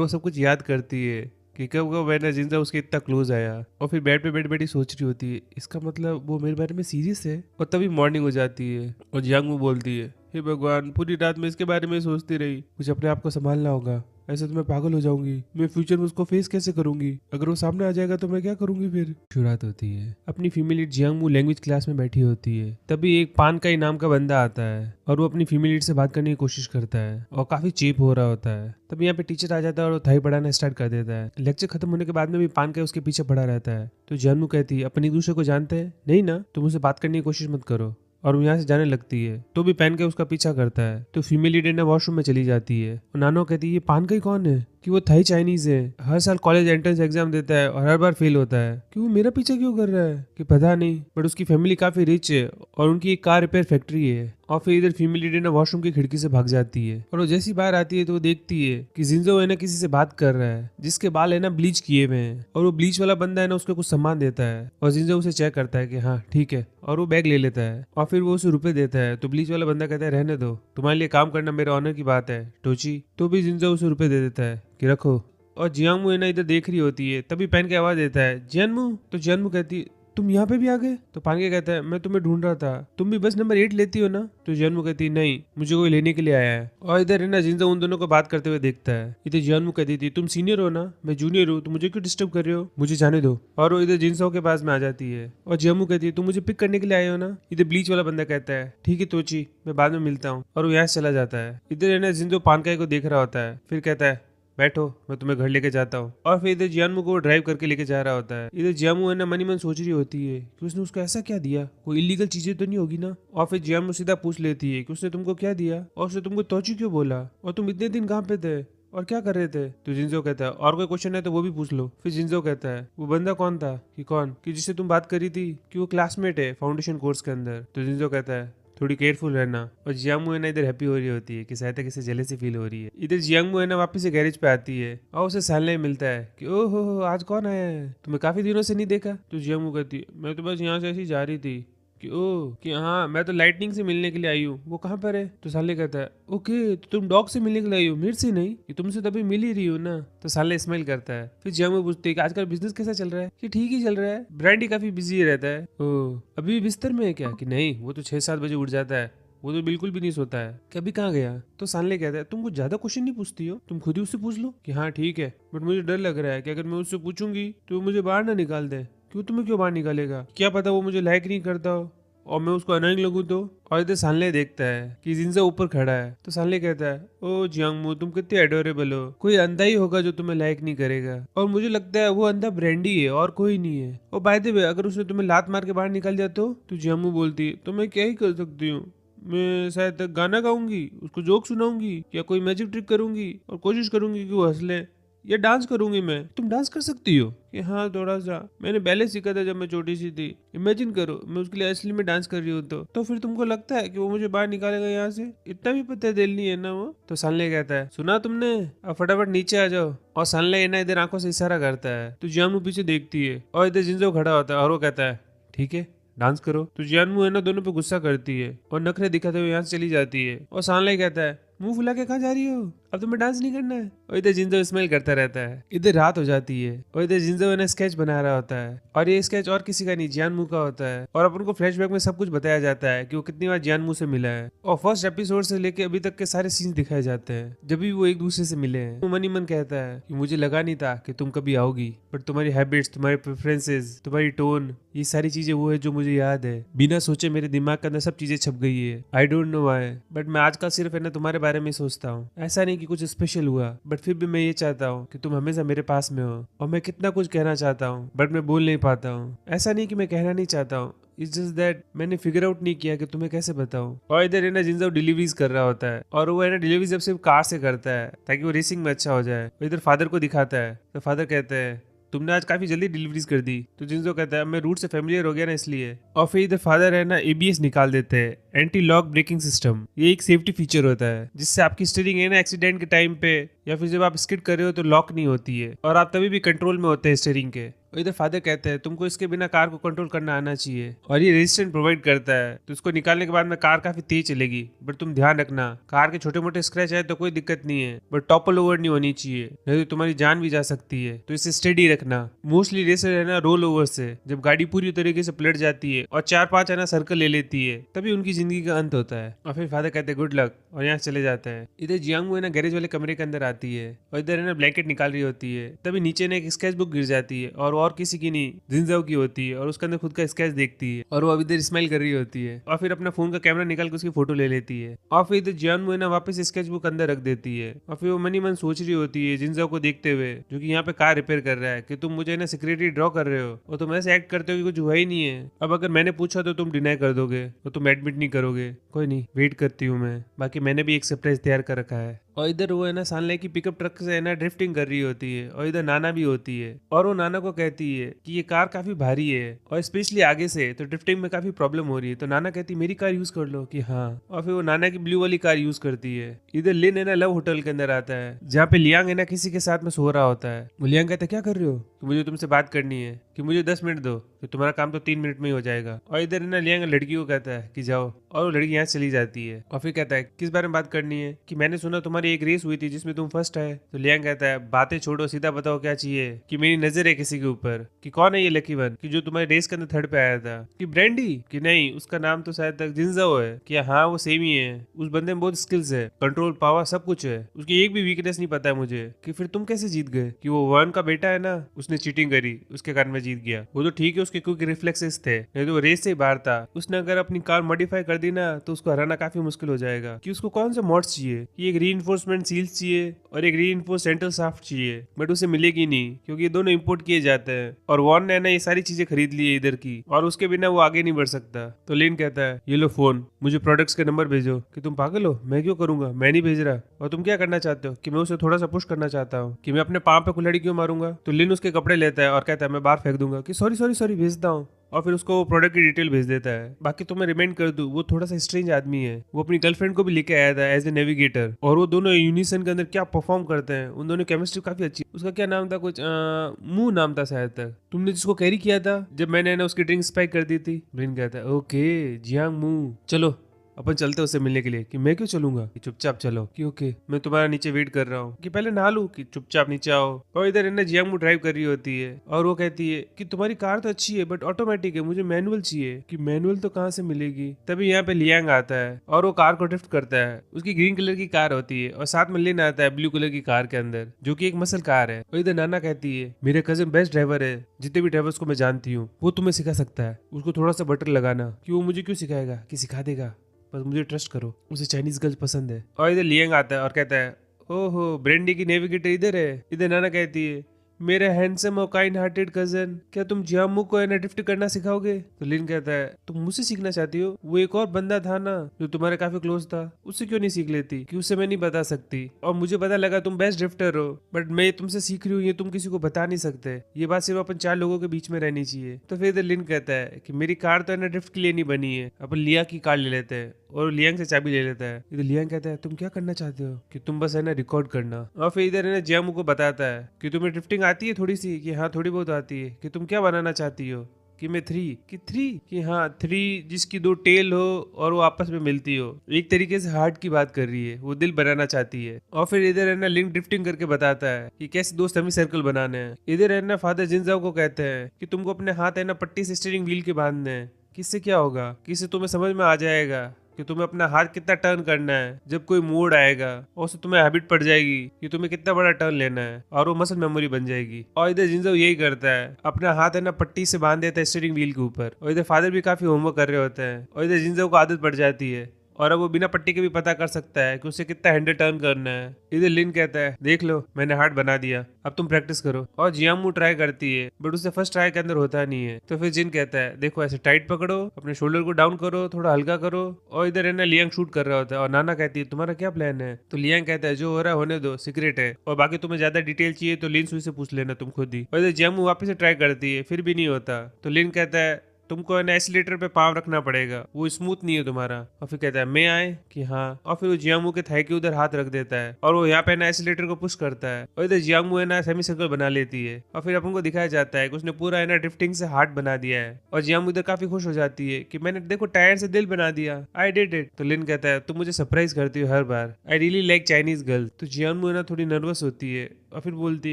वो सब कुछ याद करती है कि कब कब मैंने जिंजा उसके इतना क्लोज आया। और फिर बेड पे बैठ बैठी सोच रही होती है इसका मतलब वो मेरे बारे में सीरियस है। और तभी मॉर्निंग हो जाती है और जियांगू बोलती है हे भगवान, पूरी रात में इसके बारे में सोचती रही, मुझे अपने आप को संभालना होगा, ऐसे तो मैं पागल हो जाऊंगी, मैं फ्यूचर में उसको फेस कैसे करूंगी, अगर वो सामने आ जाएगा तो मैं क्या करूंगी। फिर शुरुआत होती है, अपनी फीमेल जियांगू लैंग्वेज क्लास में बैठी होती है, तभी एक पान का इनाम का बंदा आता है और वो अपनी फीमेल से बात करने की कोशिश करता है और काफी चीप हो रहा होता है। तभी यहाँ पे टीचर आ जाता है और वो थाई पढ़ाना स्टार्ट कर देता है। लेक्चर खत्म होने के बाद में भी पान का उसके पीछे पड़ा रहता है। तो जियांगू कहती है अपन एक दूसरे को जानते हैं नहीं ना, तुम मुझसे बात करने की कोशिश मत करो, और वो यहाँ से जाने लगती है। तो भी पहन के उसका पीछा करता है। तो फीमेल लीडर ने वॉशरूम में चली जाती है और नानो कहती है ये पान का ही कौन है, कि वो थाई चाइनीज है, हर साल कॉलेज एंट्रेंस एग्जाम देता है और हर बार फेल होता है, कि वो मेरा पीछा क्यों कर रहा है, कि पता नहीं, बट उसकी फैमिली काफी रिच है और उनकी एक कार रिपेयर फैक्ट्री है। और फिर इधर फीमेल लीडर ने वॉशरूम की खिड़की से भाग जाती है और वो जैसी बाहर आती है तो वो देखती है कि जिंजो है ना किसी से बात कर रहा है जिसके बाल है ना ब्लीच किए हुए हैं, और वो ब्लीच वाला बंदा है ना उसको कुछ सामान देता है और जिंजो उसे चेक करता है कि हाँ ठीक है, और वो बैग ले लेता है और फिर वो उसे रुपए देता है। तो ब्लीच वाला बंदा कहता है रहने दो, तुम्हारे लिए काम करना मेरे ऑनर की बात है टोची। तो भी जिंजो उसे रुपए दे देता है कि रखो। और जियांगमू है ना इधर देख रही होती है, तभी पहन के आवाज देता है जियांगमू। तो जियांगमू कहती है तुम यहाँ पे भी आ गए। तो पानके कहता है मैं तुम्हें ढूंढ रहा था, तुम भी बस नंबर 8 लेती हो ना। तो जियांगमू कहती है नहीं, मुझे कोई लेने के लिए आया है। और इधर है ना जिंजो उन दोनों को बात करते हुए देखता है। इधर जियांगमू कहती थी तुम सीनियर हो ना, मैं जूनियर हूँ, तो मुझे क्यों डिस्टर्ब कर रहे हो, मुझे जाने दो। और वो इधर जिंजो के पास में आ जाती है और जियांगमू कहती है तुम मुझे पिक करने के लिए आए हो ना। इधर ब्लीच वाला बंदा कहता है ठीक है तोची, मैं बाद में मिलता हूँ, और वो यहाँ से चला जाता है। इधर है ना जिंजो पानकाई को देख रहा होता है, फिर कहता है बैठो मैं तुम्हें घर लेके जाता हूँ। और फिर इधर जियांगमू को ड्राइव करके लेके जा रहा होता है। इधर जियांगमू है ना मनी मन सोच रही होती है कि उसने उसको ऐसा क्या दिया, कोई इलीगल चीजें तो नहीं होगी ना। और फिर जियांगमू सीधा पूछ लेती है कि उसने तुमको क्या दिया और उसने तुमको तोची क्यों बोला, और तुम इतने दिन कहाँ पे थे और क्या कर रहे थे। तो जिंजो कहता है और कोई क्वेश्चन है तो वो भी पूछ लो। फिर जिंजो कहता है वो बंदा कौन था, कि कौन, कि जिससे तुम बात करी थी, कि वो क्लासमेट है फाउंडेशन कोर्स के अंदर। तो जिंजो कहता है थोड़ी केयरफुल रहना। और जियांगमू है ना इधर हैप्पी हो रही होती है कि शायद किसी जेलसी फील हो रही है। इधर जियांगमू है ना वापस से गैरेज पे आती है और उसे सालने मिलता है कि ओहो आज कौन आया है, तुम्हें काफी दिनों से नहीं देखा। तो जियांगमू कहती है मैं तो बस यहाँ से ऐसी जा रही थी, कि ओह कि हाँ मैं तो लाइटनिंग से मिलने के लिए आई हूँ, वो कहाँ पर है। तो साले कहता है ओके तो तुम डॉग से मिलने के लिए आई हो, मेरे से नहीं, कि तुमसे तभी मिल ही रही हो ना। तो साले स्माइल करता है। फिर जियांगमू पूछती है कि आजकल बिजनेस कैसा चल रहा है, कि ठीक ही चल रहा है, ब्रांडी काफी बिजी रहता है। ओह अभी बिस्तर में है क्या, कि नहीं वो तो 6-7 बजे उठ जाता है, वो तो बिल्कुल भी नहीं सोता है, कि अभी कहाँ गया। तो सानले कहता है तुम कुछ ज्यादा क्वेश्चन नहीं पूछती हो, तुम खुद ही उससे पूछ लो, कि हाँ ठीक है, बट मुझे डर लग रहा है कि अगर मैं उससे पूछूंगी तो वो मुझे बाहर ना निकाल दे। क्यों, तुम्हें क्यों बाहर निकालेगा, क्या पता वो मुझे लाइक नहीं करता हो और मैं उसको अनोइंग लगूं तो। और इधर सानले देखता है कि जिंजा ऊपर खड़ा है। तो सानले कहता है ओ जियांगमू तुम कितने एडोरेबल हो, कोई अंधा ही होगा जो तुम्हें लाइक नहीं करेगा, और मुझे लगता है वो अंधा ब्रांडी है और कोई नहीं है। और बाय द वे अगर उसने तुम्हें लात मार के बाहर निकाल दिया तो जियांगमू बोलती है तो मैं क्या ही कर सकती हूँ, मैं शायद गाना गाऊंगी, उसको जोक सुनाऊंगी, या कोई मैजिक ट्रिक करूंगी और कोशिश करूंगी कि वो हंस ले, या डांस करूंगी मैं। तुम डांस कर सकती हो, कि हाँ थोड़ा सा, मैंने बैले सीखा था जब मैं छोटी सी थी। इमेजिन करो मैं उसके लिए असली में डांस कर रही हूँ तो फिर तुमको लगता है कि वो मुझे बाहर निकालेगा यहाँ से, इतना भी पता दिल नहीं है ना वो। तो सानले कहता है सुना तुमने, अब फटाफट नीचे आ जाओ। और सानले ना इधर आंखों से इशारा करता है। तो जियांगमू पीछे देखती है और इधर जिंजो खड़ा होता है और वो कहता है ठीक है डांस करो। तो जियांगमू है ना दोनों पे गुस्सा करती है और नखरे दिखाते हुए यहाँ से चली जाती है। और सानले कहता है मुंह फुला के कहाँ जा रही हो, अब तुम्हें डांस नहीं करना है। और इधर जिंजो स्माइल करता रहता है। इधर रात हो जाती है और इधर जिंजो है ना स्केच बना रहा होता है, और ये स्केच और किसी का नहीं जियांगमू का होता है। और अपन को फ्लैशबैक में सब कुछ बताया जाता है कि वो कितनी बार जियांगमू से मिला है, और फर्स्ट एपिसोड से लेके अभी तक के सारे सीन्स दिखाए जाते हैं जब भी वो एक दूसरे से मिले हैं। वो मनी मन कहता है कि मुझे लगा नहीं था कि तुम कभी आओगी, बट तुम्हारी हैबिट्स, तुम्हारे प्रेफरेंसेस, तुम्हारी टोन, ये सारी चीजें वो है जो मुझे याद है। बिना सोचे मेरे दिमाग के अंदर सब चीजें छप गई है। I don't know why, but मैं आजकल सिर्फ है ना तुम्हारे बारे में सोचता हूँ। ऐसा नहीं कि कुछ स्पेशल हुआ, बट फिर भी मैं ये चाहता हूँ कि तुम हमेशा मेरे पास में हो। और मैं कितना कुछ कहना चाहता हूँ बट मैं बोल नहीं पाता हूँ। ऐसा नहीं कि मैं कहना नहीं चाहता हूँ, इट्स जस्ट दैट मैंने फिगर आउट नहीं किया कि तुम्हें कैसे बताऊं। और इधर है ना जिंजो डिलीवरीज कर रहा होता है, और वो है ना डिलीवरी जब सिर्फ कार से करता है ताकि वो रेसिंग में अच्छा हो जाए। और इधर फादर को दिखाता है तो फादर कहते हैं तुमने आज काफी जल्दी डिलीवरीज कर दी। तो जिंजो कहता है मैं रूट से फेमिलियर हो गया ना इसलिए। और फिर इधर फादर है ना एबीएस निकाल देते हैं, एंटी लॉक ब्रेकिंग सिस्टम। ये एक सेफ्टी फीचर होता है जिससे आपकी स्टीयरिंग है ना एक्सीडेंट के टाइम पे या फिर जब आप स्किड कर रहे हो तो लॉक नहीं होती है और आप तभी भी कंट्रोल में होते हैं स्टीयरिंग के। और इधर फादर कहते हैं तुमको इसके बिना कार को कंट्रोल करना आना चाहिए और ये रेजिस्टेंस प्रोवाइड करता है, तो इसको निकालने के बाद में कार काफी तेज चलेगी। बट तुम ध्यान रखना कार के छोटे मोटे स्क्रैच है तो कोई दिक्कत नहीं है, बट टॉपल ओवर नहीं होनी चाहिए, नहीं तो तुम्हारी जान भी जा सकती है, तो इसे स्टेडी रखना। मोस्टली रेसर है ना रोल ओवर से जब गाड़ी पूरी तरीके से पलट जाती है और 4-5 है ना सर्कल ले लेती है तभी उनकी जिंदगी का अंत होता है। और फिर फादर कहते हैं गुड लक और यहाँ चले जाता है। इधर जियांगू है ना गैरेज वाले कमरे के अंदर आती है और इधर है ना ब्लैंकेट निकाल रही होती है, तभी नीचे ना एक स्केच बुक गिर जाती है और किसी की नहीं जिंजाओ की होती है और उसके अंदर खुद का स्केच देखती है और वो अभी इधर स्माइल कर रही होती है और फिर अपना फोन का कैमरा निकाल के उसकी फोटो ले लेती है। और फिर इधर जियांगू है ना वापस स्केच बुक अंदर रख देती है और फिर वो मनी मन सोच रही होती है जिंजाओ को देखते हुए जो कि यहाँ पे कार रिपेयर कर रहा है कि तुम मुझे ना सिक्योरिटी ड्रॉ कर रहे हो और तुम ऐसे एक्ट करते हो कि कुछ हुआ ही नहीं है। अब अगर मैंने पूछा तो तुम डिनाई कर दोगे तो तुम एडमिट नहीं करोगे, कोई नहीं वेट करती हूँ मैं, बाकी मैंने भी एक सरप्राइज तैयार कर रखा है। और इधर वो है ना सानले की पिकअप ट्रक से है ना ड्रिफ्टिंग कर रही होती है और इधर नाना भी होती है और वो नाना को कहती है कि ये कार काफी भारी है और स्पेशली आगे से तो ड्रिफ्टिंग में काफी प्रॉब्लम हो रही है। तो नाना कहती है मेरी कार यूज कर लो कि हाँ, और फिर वो नाना की ब्लू वाली कार यूज करती है। इधर लिन है ना लव होटल के अंदर आता है जहाँ पे लियांग है ना किसी के साथ में सो रहा होता है। वो लियांग कहता है क्या कर रहे हो, कि मुझे तुमसे बात करनी है, कि मुझे 10 मिनट दो, कि तुम्हारा काम तो 3 मिनट में ही हो जाएगा। और इधर है ना लियांग लड़की को कहता है कि जाओ और वो लड़की यहाँ चली जाती है। और फिर कहता है किस बारे में बात करनी है, कि मैंने सुना तुम्हारी एक रेस हुई थी जिसमें तुम फर्स्ट आए। तो लियांग कहता है बातें छोड़ो सीधा बताओ क्या चाहिए, कि मेरी नजर है किसी के ऊपर, कि कौन है ये लकी वन, कि जो तुम्हारी रेस के अंदर थर्ड पे आया था, कि ब्रांडी, कि नहीं उसका नाम तो शायद तक जिंजाओ है, कि हाँ वो सेम ही है, उस बंदे में बहुत स्किल्स है, कंट्रोल पावर सब कुछ है, उसकी एक भी वीकनेस नहीं पता है मुझे। कि फिर तुम कैसे जीत गए, कि वो वन का बेटा है ना उसने चीटिंग करी उसके कारण मैं जीत गया। वो तो ठीक है उसके क्विक रिफ्लेक्सेस थे, नहीं तो वो रेस से ही बाहर था, उसने अगर अपनी कार मॉडिफाई कर दी ना तो उसको हराना काफी मुश्किल हो जाएगा। कि उसको कौन सा मॉड्स चाहिए, कि एक रीइंफोर्समेंट सील्स चाहिए और एक रीइंफोर्स सेंट्रल शाफ्ट चाहिए, बट उसे मिलेगी नहीं क्योंकि ये दोनों इंपोर्ट किए जाते हैं और वॉन ने ना ये सारी चीजें खरीद ली है इधर की और उसके बिना वो आगे नहीं बढ़ सकता। तो लिन कहता है ये लो फोन, मुझे प्रोडक्ट्स के नंबर भेजो। कि तुम पागल हो, मैं क्यों करूंगा, मैं नहीं भेज रहा, और तुम क्या करना चाहते हो, कि मैं उसे थोड़ा सा पुश करना चाहता हूँ, कि मैं अपने पाँव पे कुल्हाड़ी क्यों मारूंगा। तो लिन उसके कपड़े लेता है और कहता है मैं बाहर फेंक दूंगा, कि सॉरी सॉरी सॉरी भेजता हूँ, और फिर उसको प्रोडक्ट की डिटेल भेज देता है। बाकी तो मैं रिमाइंड कर दूं वो थोड़ा सा स्ट्रेंज आदमी है, वो अपनी गर्लफ्रेंड को भी लेके आया था एज ए नेविगेटर और वो दोनों यूनिसन के अंदर क्या परफॉर्म करते हैं, उन दोनों केमिस्ट्री काफी अच्छी। उसका क्या नाम था, कुछ मुंह नाम था शायद तक, तुमने जिसको कैरी किया था जब मैंने ना उसकी ड्रिंक स्पाइक कर दी थी। ब्रिन कहता है ओके जियांग मुंह, चलो अपन चलते हैं उससे मिलने के लिए। कि मैं क्यों चलूंगा, कि चुपचाप चलो, कि ओके मैं तुम्हारा नीचे वेट कर रहा हूँ, कि पहले नहा लूं, कि चुपचाप नीचे आओ। और इधर है ना जियांगमू ड्राइव कर रही होती है और वो कहती है कि तुम्हारी कार तो अच्छी है बट ऑटोमेटिक है, मुझे मैनुअल चाहिए। कि मैनुअल तो कहाँ से मिलेगी। तभी यहाँ पे लियांग आता है और वो कार को ड्रिफ्ट करता है, उसकी ग्रीन कलर की कार होती है और साथ में लिन आता है ब्लू कलर की कार के अंदर जो की एक मसल कार है। और इधर नाना कहती है मेरे कजिन बेस्ट ड्राइवर है, जितने भी ड्राइवर्स को मैं जानती हूँ वो तुम्हें सिखा सकता है, उसको थोड़ा सा बटर लगाना। कि वो मुझे क्यों सिखाएगा, कि सिखा देगा, बस मुझे ट्रस्ट करो, उसे चाइनीज गर्ल्स पसंद है। और इधर लियांग आता है और कहता है ओहो ब्रेंडी की नेविगेटर इधर है। इधर नाना कहती है मेरे हैंडसम और काइंड हार्टेड कजन, क्या तुम जियांगमू को है ना ड्रिफ्ट करना सिखाओगे। तो लिन कहता है तुम मुझसे सीखना चाहती हो, वो एक और बंदा था ना जो तुम्हारे काफी क्लोज था, उससे क्यों नहीं सीख लेती। कि उससे मैं नहीं बता सकती और मुझे पता लगा तुम बेस्ट ड्रिफ्टर हो, बट मैं तुमसे सीख रही हूँ ये तुम किसी को बता नहीं सकते, ये बात सिर्फ अपन 4 लोगों के बीच में रहनी चाहिए। तो फिर इधर लिन कहता है कि मेरी कार तो है ना ड्रिफ्ट के लिए नहीं बनी है, अपन लिया की कार ले लेते हैं, और लियांग से चाबी ले लेता है। इधर लियांग कहता है तुम क्या करना चाहते हो, कि तुम बस है ना रिकॉर्ड करना। और फिर इधर है ना जियांगमू को बताता है कि तुम्हें ड्रिफ्टिंग आती है थोड़ी सी, कि हाँ थोड़ी बहुत आती है, कि तुम क्या बनाना चाहती हो। कि मैं 3, कि 3, कि हाँ 3 जिसकी 2 टेल हो और वो आपस में मिलती हो। एक तरीके से हार्ट की बात कर रही है, वो दिल बनाना चाहती है। और फिर इधर है ना लिंक ड्रिफ्टिंग करके बताता है कि कैसे 2 सेमी सर्कल बनाने हैं। इधर है ना फादर जिनजाओ को कहते हैं कि तुमको अपने हाथ है ना पट्टी से स्टीयरिंग व्हील के बांधने हैं। किससे क्या होगा, किससे तुम्हें समझ में आ जाएगा कि तुम्हें अपना हाथ कितना टर्न करना है जब कोई मोड़ आएगा, और उससे तुम्हें हैबिट पड़ जाएगी कि तुम्हें कितना बड़ा टर्न लेना है और वो मसल मेमोरी बन जाएगी। और इधर जिंजाओ यही करता है, अपना हाथ है ना पट्टी से बांध देता है स्टीयरिंग व्हील के ऊपर। और इधर फादर भी काफी होमवर्क कर रहे होते हैं और इधर जिंजाओ को आदत पड़ जाती है और अब वो बिना पट्टी के भी पता कर सकता है कि उसे कितना हैंडल टर्न करना है। इधर लिन कहता है देख लो मैंने हार्ट बना दिया, अब तुम प्रैक्टिस करो। और जियांगमू ट्राई करती है बट उसे फर्स्ट ट्राई के अंदर होता नहीं है। तो फिर जिन कहता है देखो ऐसे टाइट पकड़ो, अपने शोल्डर को डाउन करो, थोड़ा हल्का करो। और इधर है ना लियांग शूट कर रहा होता है और नाना कहती है तुम्हारा क्या प्लान है। तो लियांग कहता है जो हो रहा है होने दो, सीक्रेट है, और बाकी तुम्हें ज्यादा डिटेल चाहिए तो लिन सुई से पूछ लेना तुम खुद ही। और इधर जियांगमू वापस से ट्राई करती है फिर भी नहीं होता। तो लिन कहता है तुमको है ना एसिलेटर पे पाँव रखना पड़ेगा, वो स्मूथ नहीं है तुम्हारा। और फिर कहता है मैं आए कि हाँ। और फिर वो जियांगमू के थाई के उधर हाथ रख देता है और वो यहाँ पे ना एसिलेटर को पुश करता है और इधर जियांगमू है ना सेमी सर्कल बना लेती है। और फिर अपन को दिखाया जाता है कि उसने पूरा है ना ड्रिफ्टिंग से हार्ट बना दिया है। और जियांगमू इधर काफी खुश हो जाती है कि मैंने देखो टायर से दिल बना दिया, आई डिड इट। तो लिन कहता है तुम मुझे सरप्राइज करती हो हर बार, I really like Chinese girl. तो जियांगमू है ना थोड़ी नर्वस होती है और फिर बोलती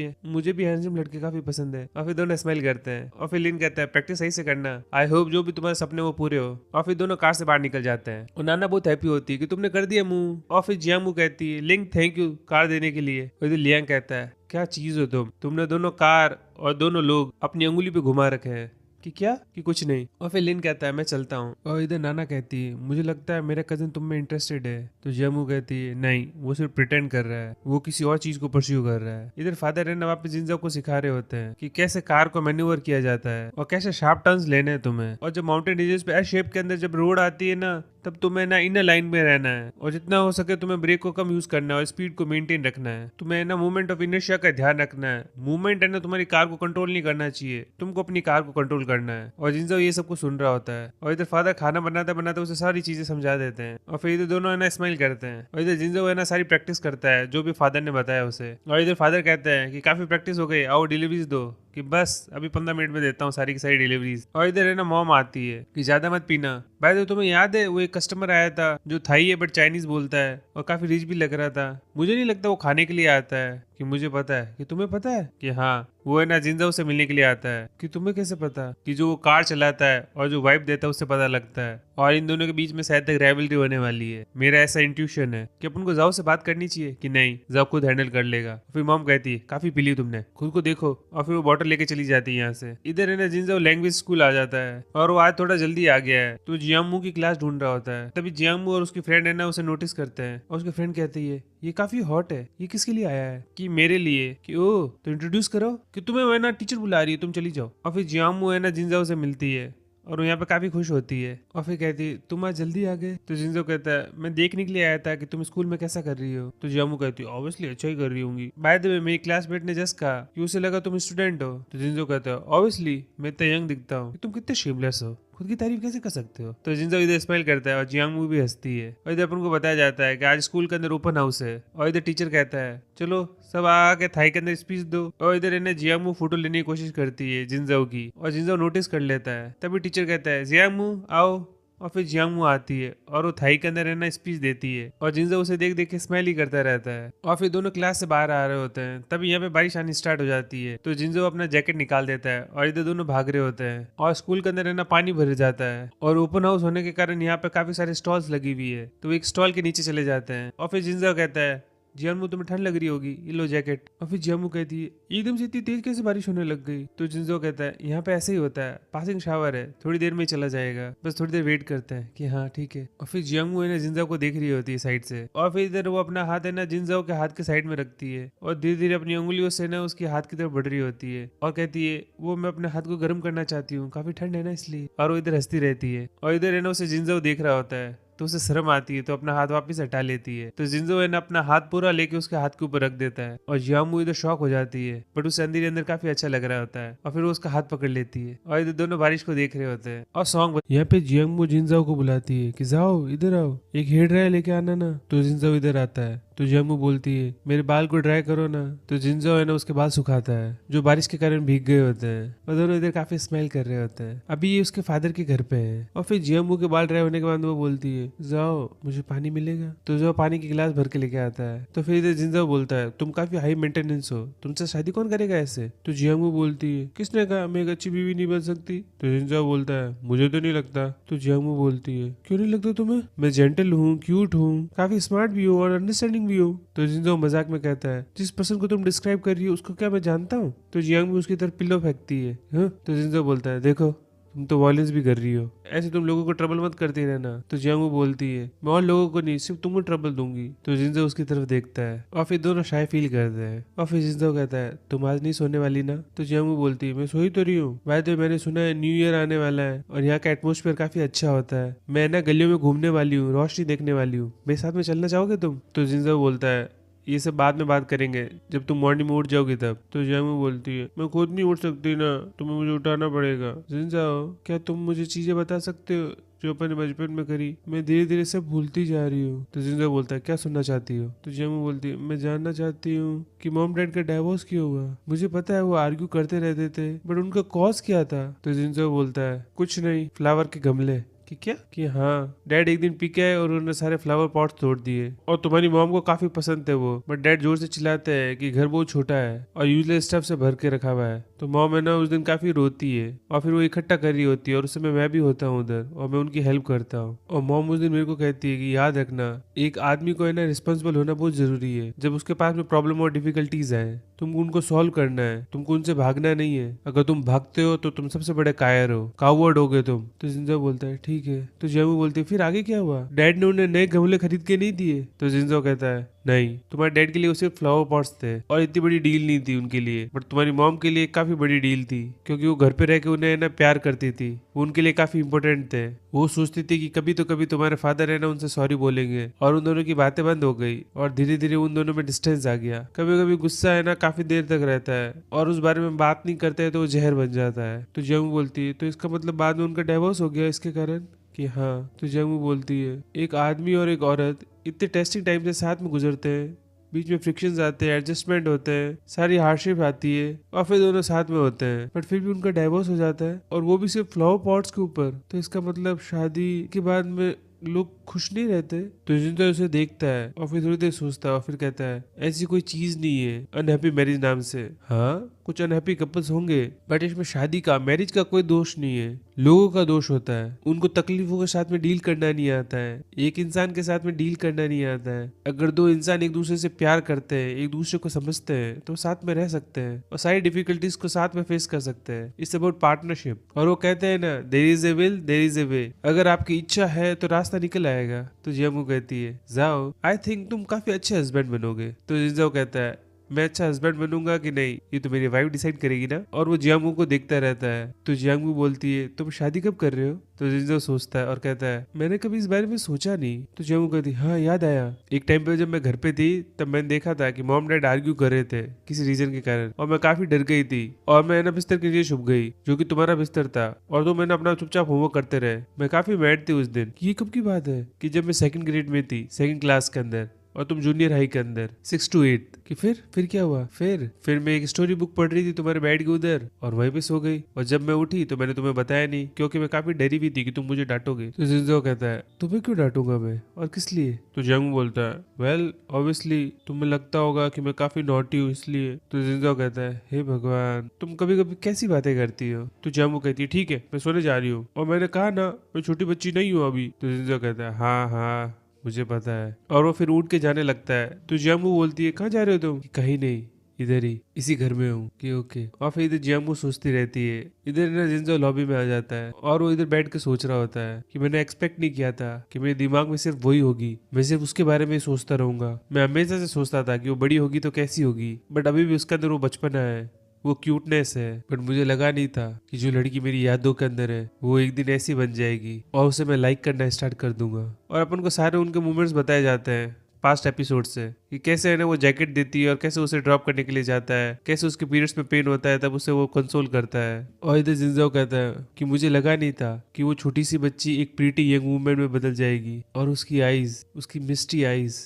है मुझे भी हैंडसम लड़के काफी पसंद है। और फिर दोनों स्माइल करते हैं और फिर लिन कहता है प्रैक्टिस सही से करना, आई होप जो भी तुम्हारे सपने वो पूरे हो। और फिर दोनों कार से बाहर निकल जाते हैं और नाना बहुत हैप्पी होती है कि तुमने कर दिया मूव। और फिर जियांगमू कहती है लिंग थैंक यू कार देने के लिए। और इधर लियांग कहता है क्या चीज हो तुमने दोनों कार और दोनों लोग अपनी अंगुली पे घुमा रखे हैं कि क्या कि कुछ नहीं। और फिर लिन कहता है मैं चलता हूँ। और इधर नाना कहती है मुझे लगता है मेरा कजिन तुम में इंटरेस्टेड है। तो जियांगमू कहती है नहीं वो सिर्फ प्रिटेंड कर रहा है, वो किसी और चीज को परस्यू कर रहा है। इधर फादर है ना वापस जिंजाओ को सिखा रहे होते हैं कि कैसे कार को मैन्यूवर किया जाता है और कैसे शार्प टर्न्स लेने हैं तुम्हें। और जब माउंटेन रीजन पे एस शेप के अंदर जब रोड आती है ना तब तुम्हें ना इनर लाइन में रहना है और जितना हो सके तुम्हें ब्रेक को कम यूज करना है और स्पीड को मेंटेन रखना है। तुम्हें ना मूवमेंट ऑफ इनर्शिया का ध्यान रखना है। मूवमेंट है ना तुम्हारी कार को कंट्रोल नहीं करना चाहिए, तुमको अपनी कार को कंट्रोल करना है। और जिंजो ये सब कुछ सुन रहा होता है और इधर फादर खाना बनाते बनाते उसे सारी चीजें समझा देते हैं। और फिर इधर दोनों है ना स्माइल करते हैं और इधर जिंजो है ना सारी प्रैक्टिस करता है जो भी फादर ने बताया उसे। और इधर फादर कहते हैं कि काफी प्रैक्टिस हो गई, आओ डिलीवरीज दो, कि बस अभी 15 मिनट में देता हूँ सारी की सारी डिलीवरीज। और इधर है ना मॉम आती है कि ज्यादा मत पीना। भाई तो तुम्हें याद है वो एक कस्टमर आया था जो थाई है बट चाइनीज बोलता है और काफी रिच भी लग रहा था। मुझे नहीं लगता वो खाने के लिए आता है, कि मुझे पता है कि तुम्हें पता है कि हाँ वो है ना जिंजाओ से मिलने के लिए आता है। कि तुम्हें कैसे पता? कि जो वो कार चलाता है और जो वाइफ देता है उससे पता लगता है और इन दोनों के बीच में शायद तक राइवलरी होने वाली है। मेरा ऐसा इंट्यूशन है कि अपन को जाओ से बात करनी चाहिए कि नहीं जाओ खुद हैंडल कर लेगा। फिर मॉम कहती है काफी पी ली तुमने, खुद को देखो। और फिर वो बॉटल लेके चली जाती है यहाँ से। इधर है ना जिंजाओ लैंग्वेज स्कूल आ जाता है और वो आज थोड़ा जल्दी आ गया है तो जियांगमू की क्लास ढूंढ रहा होता है। तभी जियांगमू और उसकी फ्रेंड है ना उसे नोटिस करते हैं और उसकी फ्रेंड कहती है ये काफी हॉट है, ये किसके लिए आया है? कि मेरे लिए। कि ओ तो इंट्रोड्यूस करो, कि तुम्हें वो है ना टीचर बुला रही है तुम चली जाओ। और फिर जियांगमू है ना जिंजाओ से मिलती है और वो यहाँ पे काफी खुश होती है और फिर कहती है तुम आज जल्दी आ गए। तो जिंजो कहता है मैं देखने के लिए आया था कि तुम स्कूल में कैसा कर रही हो। तो जियांगमू कहती है ऑब्वियसली अच्छा ही कर रही होंगी। बाय द वे मेरी क्लासमेट ने जस्ट कहा कि उसे लगा तुम स्टूडेंट हो। तो जिंजो कहता है ऑब्वियसली मैं इतना यंग दिखता हूँ, तुम कितने शेमलेस हो, खुद की तारीफ कैसे कर सकते हो। तो जिंजो इधर स्माइल करता है और जियांगमू भी हंसती है। और इधर अपन को बताया जाता है कि आज स्कूल के अंदर ओपन हाउस है और इधर टीचर कहता है चलो सब आके थाई के अंदर स्पीच दो। और इधर इन्हें जियांगमू फोटो लेने की कोशिश करती है जिंजो की और जिंजो नोटिस कर लेता है। तभी टीचर कहता है जियांगमू आओ। और फिर जियांगमू आती है और वो थाई के अंदर है ना स्पीच देती है और जिंजो उसे देख देख के स्माइल ही करता रहता है। और फिर दोनों क्लास से बाहर आ रहे होते हैं तभी यहाँ पे बारिश आनी स्टार्ट हो जाती है। तो जिंजो अपना जैकेट निकाल देता है और इधर दोनों भाग रहे होते हैं और स्कूल के अंदर है ना पानी भर जाता है और ओपन हाउस होने के कारण यहाँ पे काफी सारे स्टॉल्स लगी हुई है। तो एक स्टॉल के नीचे चले जाते हैं और फिर जिंजो कहता है जियांगमू तुम्हें ठंड लग रही होगी, ये लो जैकेट। और फिर जियांगमू कहती है एकदम से इतनी तेज कैसे बारिश होने लग गई। तो जिंजो कहता है यहाँ पे ऐसे ही होता है, पासिंग शावर है, थोड़ी देर में ही चला जाएगा, बस थोड़ी देर वेट करते हैं। कि हाँ ठीक है। और फिर जियांगमू है ना जिंजो को देख रही होती है साइड से और फिर इधर वो अपना हाथ है ना जिंजो के हाथ के साइड में रखती है और धीरे धीरे अपनी उंगलियों से ना उसके हाथ की तरफ बढ़ रही होती है और कहती है वो मैं अपने हाथ को गर्म करना चाहती हूँ, काफी ठंड है ना इसलिए। और वो इधर हंसती रहती है और इधर है ना उसे जिंजो देख रहा होता है तो उसे शर्म आती है तो अपना हाथ वापस हटा लेती है। तो जिंजो है ना अपना हाथ पूरा लेके उसके हाथ के ऊपर रख देता है और जियांगमू इधर शॉक हो जाती है बट उसे अंदर अंदर काफी अच्छा लग रहा होता है और फिर वो उसका हाथ पकड़ लेती है और इधर दोनों बारिश को देख रहे होते हैं। और सॉन्ग यहाँ पे जियांगमू जिंजो को बुलाती है कि जाओ इधर आओ, एक हेयर ड्रायर लेके आना ना। तो जिंजो इधर आता है तो जियांगमू बोलती है मेरे बाल को ड्राई करो ना। तो जिंजो है ना उसके बाल सुखाता है जो बारिश के कारण भीग गए होते हैं और दोनों इधर काफी स्माइल कर रहे होते हैं। अभी ये उसके फादर के घर पे है और फिर जियांगमू के बाल ड्राई होने के बाद वो बोलती है जाओ मुझे पानी मिलेगा। तो जो पानी की गिलास भर के लेके आता है। तो फिर इधर जिंजो बोलता है तुम काफी हाई मेंटेनेंस हो, तुमसे शादी कौन करेगा ऐसे। तो जियांगमू बोलती है किसने कहा मैं एक अच्छी बीवी नहीं बन सकती। तो जिंजो बोलता है मुझे तो नहीं लगता। तो जियांगमू बोलती है क्यों नहीं लगता तुम्हें, मैं जेंटल हूँ, क्यूट हूँ, काफी स्मार्ट भी हूँ और अंडरस्टैंडिंग भी हूँ। तो जिंजो मजाक में कहता है जिस पर्सन को तुम डिस्क्राइब कर रही हो उसको क्या मैं जानता हूँ। तो जियांगमू उसकी तरफ पिल्लो फेंकती है। हाँ? तो जिंजो बोलता है देखो तुम तो वायलेंस भी कर रही हो, ऐसे तुम लोगों को ट्रबल मत करती रहना। तो जियांगू बोलती है मैं और लोगों को नहीं, सिर्फ तुमको ट्रबल दूंगी। तो जिनजो उसकी तरफ देखता है और फिर दोनों शाय फील करते हैं। और फिर जिनजो कहता है तुम आज नहीं सोने वाली ना। तो जियांगू बोलती है मैं सो ही तो रही हूँ। भाई तो मैंने सुना है न्यू ईयर आने वाला है और यहाँ का एटमोस्फेयर काफी अच्छा होता है। मैं ना गलियों में घूमने वाली हूँ, रोशनी देखने वाली हूँ, मेरे साथ में चलना चाहोगे तुम? तो जिनजो बोलता है ये सब बाद में बात करेंगे, जब तुम मॉर्निंग में उठ जाओगी तब। तो जियांगू बोलती है मैं खुद नहीं उठ सकती ना, तुम्हें मुझे उठाना पड़ेगा। जिनजाओ क्या तुम मुझे चीजें बता सकते हो जो अपने बचपन में करी? मैं धीरे धीरे सब भूलती जा रही हूँ। तो जिंजो बोलता है क्या सुनना चाहती हो? तो जियांगू बोलती है मैं जानना चाहती हूँ कि मॉम डैड का डाइवोर्स क्यों हुआ। मुझे पता है वो आर्ग्यू करते रहते थे, बट उनका कॉज क्या था? तो जिंजो बोलता है कुछ नहीं, फ्लावर के गमले। कि क्या? कि हाँ, डैड एक दिन पी के आए और उन्होंने सारे फ्लावर पॉट तोड़ दिए और तुम्हारी मॉम को काफी पसंद थे वो, बट डैड जोर से चिल्लाते हैं कि घर बहुत छोटा है और यूजलेस स्टफ से भर के रखा हुआ है। तो मॉम है ना उस दिन काफी रोती है और फिर वो इकट्ठा कर रही होती है और उस समय मैं भी होता हूँ उधर और मैं उनकी हेल्प करता हूँ। और मॉम उस दिन मेरे को कहती है कि याद रखना एक आदमी को है ना रिस्पॉन्सिबल होना बहुत जरूरी है। जब उसके पास में प्रॉब्लम और डिफिकल्टीज आए तुमको उनको सॉल्व करना है, तुमको उनसे भागना नहीं है। अगर तुम भागते हो तो तुम सबसे बड़े कायर हो, कावर्ड हो गए तुम। तो जिंजो बोलता है ठीक है। तो जेमू बोलती है फिर आगे क्या हुआ? डैड ने उन्हें नए गमले खरीद के नहीं दिए? तो जिंजो कहता है नहीं, तुम्हारे डैड के लिए वो सिर्फ फ्लावर पॉट्स थे और इतनी बड़ी डील नहीं थी उनके लिए, बट तुम्हारी मॉम के लिए काफी बड़ी डील थी क्योंकि वो घर पे रह के उन्हें ना प्यार करती थी। वो उनके लिए काफी इंपॉर्टेंट थे। वो सोचती थी कि कभी तो कभी तुम्हारे फादर है ना उनसे सॉरी बोलेंगे और उन दोनों की बातें बंद हो गई और धीरे धीरे उन दोनों में डिस्टेंस आ गया। कभी कभी गुस्सा है ना काफी देर तक रहता है और उस बारे में बात नहीं करते हैं तो वो जहर बन जाता है। तो जेमू बोलती है तो इसका मतलब बाद में उनका डाइवोर्स हो गया इसके कारण? कि हाँ। तो जेमू बोलती है एक आदमी और एक औरत इतने टेस्टिंग टाइम से साथ में गुजरते हैं, बीच में फ्रिक्शंस आते हैं, एडजस्टमेंट होते हैं, सारी हार्डशिप आती है और फिर दोनों साथ में होते हैं, बट फिर भी उनका डाइवोर्स हो जाता है और वो भी सिर्फ फ्लावर पॉट्स के ऊपर। तो इसका मतलब शादी के बाद में लोग खुश नहीं रहते। तो जिंदा उसे देखता है और फिर थोड़ी देर सोचता है और फिर कहता है ऐसी कोई चीज नहीं है अनहैप्पी मैरिज नाम से। हाँ कुछ अनहैप्पी कपल्स होंगे बट इसमें शादी का मैरिज का कोई दोष नहीं है, लोगों का दोष होता है। उनको तकलीफों के साथ में डील करना नहीं आता है, एक इंसान के साथ में डील करना नहीं आता है। अगर दो इंसान एक दूसरे से प्यार करते हैं, एक दूसरे को समझते हैं तो साथ में रह सकते हैं और सारी डिफिकल्टीज को साथ में फेस कर सकते हैं। It's about partnership. और वो कहते हैं ना there is a will there is a way, अगर आपकी इच्छा है तो रास्ता निकल आएगा। तो जियामू कहती है जाओ, आई थिंक तुम काफी अच्छे हस्बैंड बनोगे। तो जिंजाओ कहता है मैं अच्छा हस्बैंड बनूंगा कि नहीं ये तो मेरी वाइफ डिसाइड करेगी ना। और वो जियांगू को देखता रहता है। तो जियांगू बोलती है तुम शादी कब कर रहे हो? तो जिंजो सोचता है और कहता है मैंने कभी इस बारे में सोचा नहीं। तो जियांगू कहती हाँ याद आया, एक टाइम पे जब मैं घर पे थी तब मैंने देखा था कि मॉम डैड आर्ग्यू कर रहे थे किसी रीजन के कारण और मैं काफी डर गई थी और मैं ना बिस्तर के नीचे छुप गई जो कि तुम्हारा बिस्तर था और तुम मैंने अपना चुपचाप होमवर्क करते रहे। मैं काफी मैड थी उस दिन। ये कब की बात है? कि जब मैं सेकंड ग्रेड में थी, सेकंड क्लास के अंदर और तुम जूनियर हाई के अंदर 6 to 8। कि फिर क्या हुआ? फिर मैं एक स्टोरी बुक पढ़ रही थी तुम्हारे बेड के उधर और वहीं पे सो गई और जब मैं उठी तो मैंने तुम्हें बताया नहीं क्योंकि मैं काफी डरी भी थी कि तुम मुझे डांटोगे। तो जिंजो कहता है तुम्हें क्यों डांटूंगा मैं और किस लिए? तो जंग बोलता है वेल ऑब्वियसली तुम्हें लगता होगा कि मैं काफी नॉटी हूँ इसलिए। तो जिंजो कहता है हे भगवान तुम कभी कभी कैसी बातें करती हो। तो जंगू कहती है ठीक है मैं सोने जा रही हूँ और मैंने कहा ना मैं छोटी बच्ची नहीं हूँ अभी। तो जिंजो कहता है हाँ हाँ मुझे पता है और वो फिर उठ के जाने लगता है। तो जियांगू बोलती है कहाँ जा रहे हो तुम? कहीं नहीं, इधर ही इसी घर में हूँ। कि ओके। और फिर इधर जियांगू सोचती रहती है। इधर ना जिंजो लॉबी में आ जाता है और वो इधर बैठ के सोच रहा होता है कि मैंने एक्सपेक्ट नहीं किया था कि मेरे दिमाग में सिर्फ वही होगी, मैं सिर्फ उसके बारे में सोचता रहूंगा। मैं हमेशा से सोचता था कि वो बड़ी होगी तो कैसी होगी, बट अभी भी उसके अंदर वो बचपना है, वो क्यूटनेस है। बट मुझे लगा नहीं था कि जो लड़की मेरी यादों के अंदर है वो एक दिन ऐसी बन जाएगी और उसे मैं लाइक करना स्टार्ट कर दूंगा। और अपन को सारे उनके मोमेंट्स बताए जाते हैं पास्ट एपिसोड से कि कैसे है ना वो जैकेट देती है और कैसे उसे ड्रॉप करने के लिए जाता है, कैसे उसके पीरियड्स में पेन होता है तब उसे वो कंसोल करता है। और इधर जिंजाओ कहता है कि मुझे लगा नहीं था कि वो छोटी सी बच्ची एक प्रीटी यंग वुमन में बदल जाएगी और उसकी आईज, उसकी मिस्टी आईज,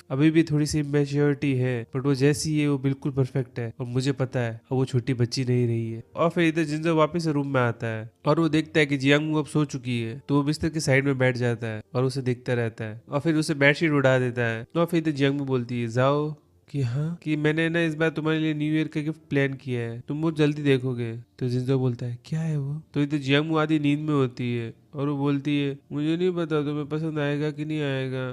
अभी भी थोड़ी सी इमेच्योरिटी है बट वो जैसी है वो बिल्कुल परफेक्ट है और मुझे पता है अब वो छोटी बच्ची नहीं रही है। और फिर इधर जिंजाओ वापस रूम में आता है और वो देखता है कि जियांगू अब सो चुकी है तो वो बिस्तर के साइड में बैठ जाता है और उसे देखता रहता है और फिर उसे बेडशीट उड़ा देता है। तो फिर इधर जियांगू बोलती है जाओ कि हाँ कि मैंने ना इस बार तुम्हारे लिए न्यू ईयर का गिफ्ट प्लान किया है, तुम बहुत जल्दी देखोगे। तो जिंजो बोलता है क्या है वो? तो इधर जियांगू आधी नींद में होती है और वो बोलती है मुझे नहीं पता तुम्हें पसंद आएगा कि नहीं आएगा।